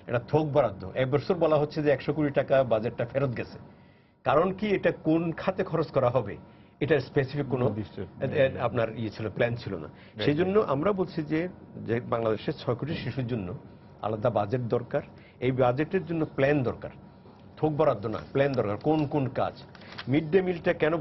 এটা থোক বরাদ্দ। এবছর বলা হচ্ছে যে 100 কোটি টাকা বাজেটটা ফেরত গেছে। কারণ কি, এটা কোন খাতে খরচ করা হবে এটা স্পেসিফিক কোনো আপনার ছিল, প্ল্যান ছিল না। সেই জন্য আমরা বলছি যে বাংলাদেশের 6 কোটি শিশুর জন্য আলাদা বাজেট দরকার। এই বাজেটের জন্য প্ল্যান দরকার, থোক বরাদ্দ না, প্ল্যান দরকার। কোন কোন কাজ, মিড ডে মিলটা কেন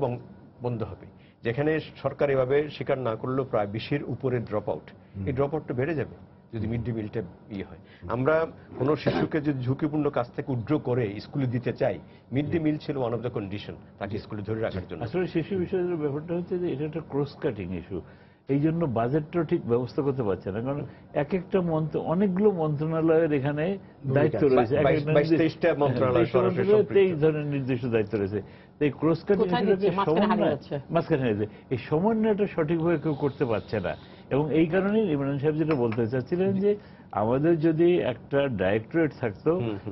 বন্ধ হবে? যেখানে সরকার এভাবে স্বীকার না করলেও প্রায় 20-এর উপরে ড্রপ আউট, এই ড্রপ আউটটা বেড়ে যাবে যদি মিড ডে মিলটা হয়। আমরা কোনো শিশুকে যদি ঝুঁকিপূর্ণ কাজ থেকে উড্র করে স্কুলে দিতে চাই, মিড ডে মিল ছিল ওয়ান অফ দ্য কন্ডিশন তাকে স্কুলে ধরে রাখার জন্য। আসলে শিশু বিষয়ের ব্যাপারটা হচ্ছে যে এটা একটা ক্রস কাটিং ইস্যু। এই জন্য বাজেটটা ঠিক ব্যবস্থা করতে পারছে না, কারণ এক একটা অনেকগুলো মন্ত্রণালয়ের এখানে দায়িত্ব রয়েছে, এই ধরনের নির্দিষ্ট দায়িত্ব রয়েছে। এই ক্রস কাটিং মাঝখানে এই সমন্বয়টা সঠিকভাবে কেউ করতে পারছে না। এবং এই কারণেই ইমরান সাহেব যেটা বলতে চাচ্ছিলেন যে আমাদের যদি একটা ডাইরেক্টরেট থাকতো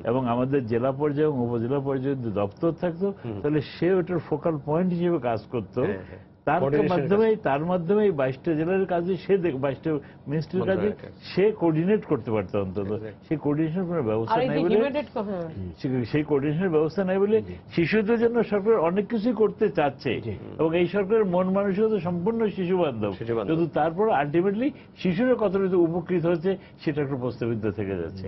এবং আমাদের জেলা পর্যায়ে এবং উপজেলা পর্যায়ে দপ্তর থাকতো, তাহলে সে ওটার ফোকাল পয়েন্ট হিসেবে কাজ করতো। তার মাধ্যমেই 22টা জেলার কাজে সে 22টা মিনিস্ট্রির কাজে সে কোঅর্ডিনেট করতে পারত অন্তত। সেই কোঅর্ডিনেশনের কোনো ব্যবস্থা নাই বলে সেই কোঅর্ডিনেশনের ব্যবস্থা নাই বলে শিশুদের জন্য সরকার অনেক কিছুই করতে চাচ্ছে এবং এই সরকারের মন মানসিকতা সম্পূর্ণ শিশু বান্ধব, কিন্তু তারপর আলটিমেটলি শিশুরা কতটা উপকৃত হচ্ছে সেটা একটা প্রস্তাবিত থেকে যাচ্ছে।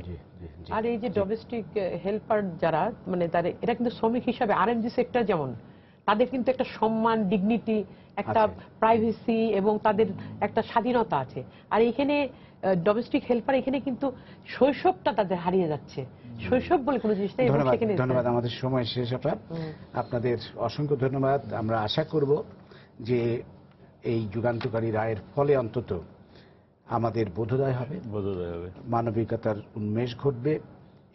আর এই যে ডোমেস্টিক হেল্পার যারা মানে তারা এরা কিন্তু শ্রমিক হিসাবে আরএমজি সেক্টর যেমন তাদের কিন্তু একটা সম্মান, ডিগনিটি, একটা প্রাইভেসি এবং তাদের একটা স্বাধীনতা আছে। আর এখানে ডোমেস্টিক হেল্পার এখানে কিন্তু শৈশবটা তাদের হারিয়ে যাচ্ছে। শৈশব বলে কোনো জিনিস নেই। ধন্যবাদ, আমাদের সময় শেষ। আপনাদের অসংখ্য ধন্যবাদ। আমরা আশা করব যে এই যুগান্তকারী রায়ের ফলে অন্তত আমাদের বোধোদয় হবে, মানবিকতার উন্মেষ ঘটবে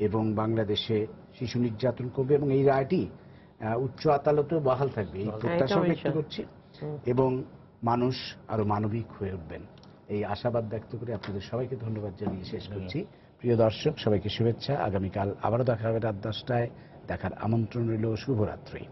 এবং বাংলাদেশে শিশু নির্যাতন কমবে এবং এই রায়টি উচ্চ আদালতেও বহাল থাকবে এই প্রত্যাশা ব্যক্ত করছি এবং মানুষ আরো মানবিক হয়ে উঠবেন এই আশাবাদ ব্যক্ত করে আপনাদের সবাইকে ধন্যবাদ জানিয়ে শেষ করছি। প্রিয় দর্শক, সবাইকে শুভেচ্ছা। আগামীকাল আবারও দেখা হবে রাত 10টায়। দেখার আমন্ত্রণ রইল। শুভরাত্রি।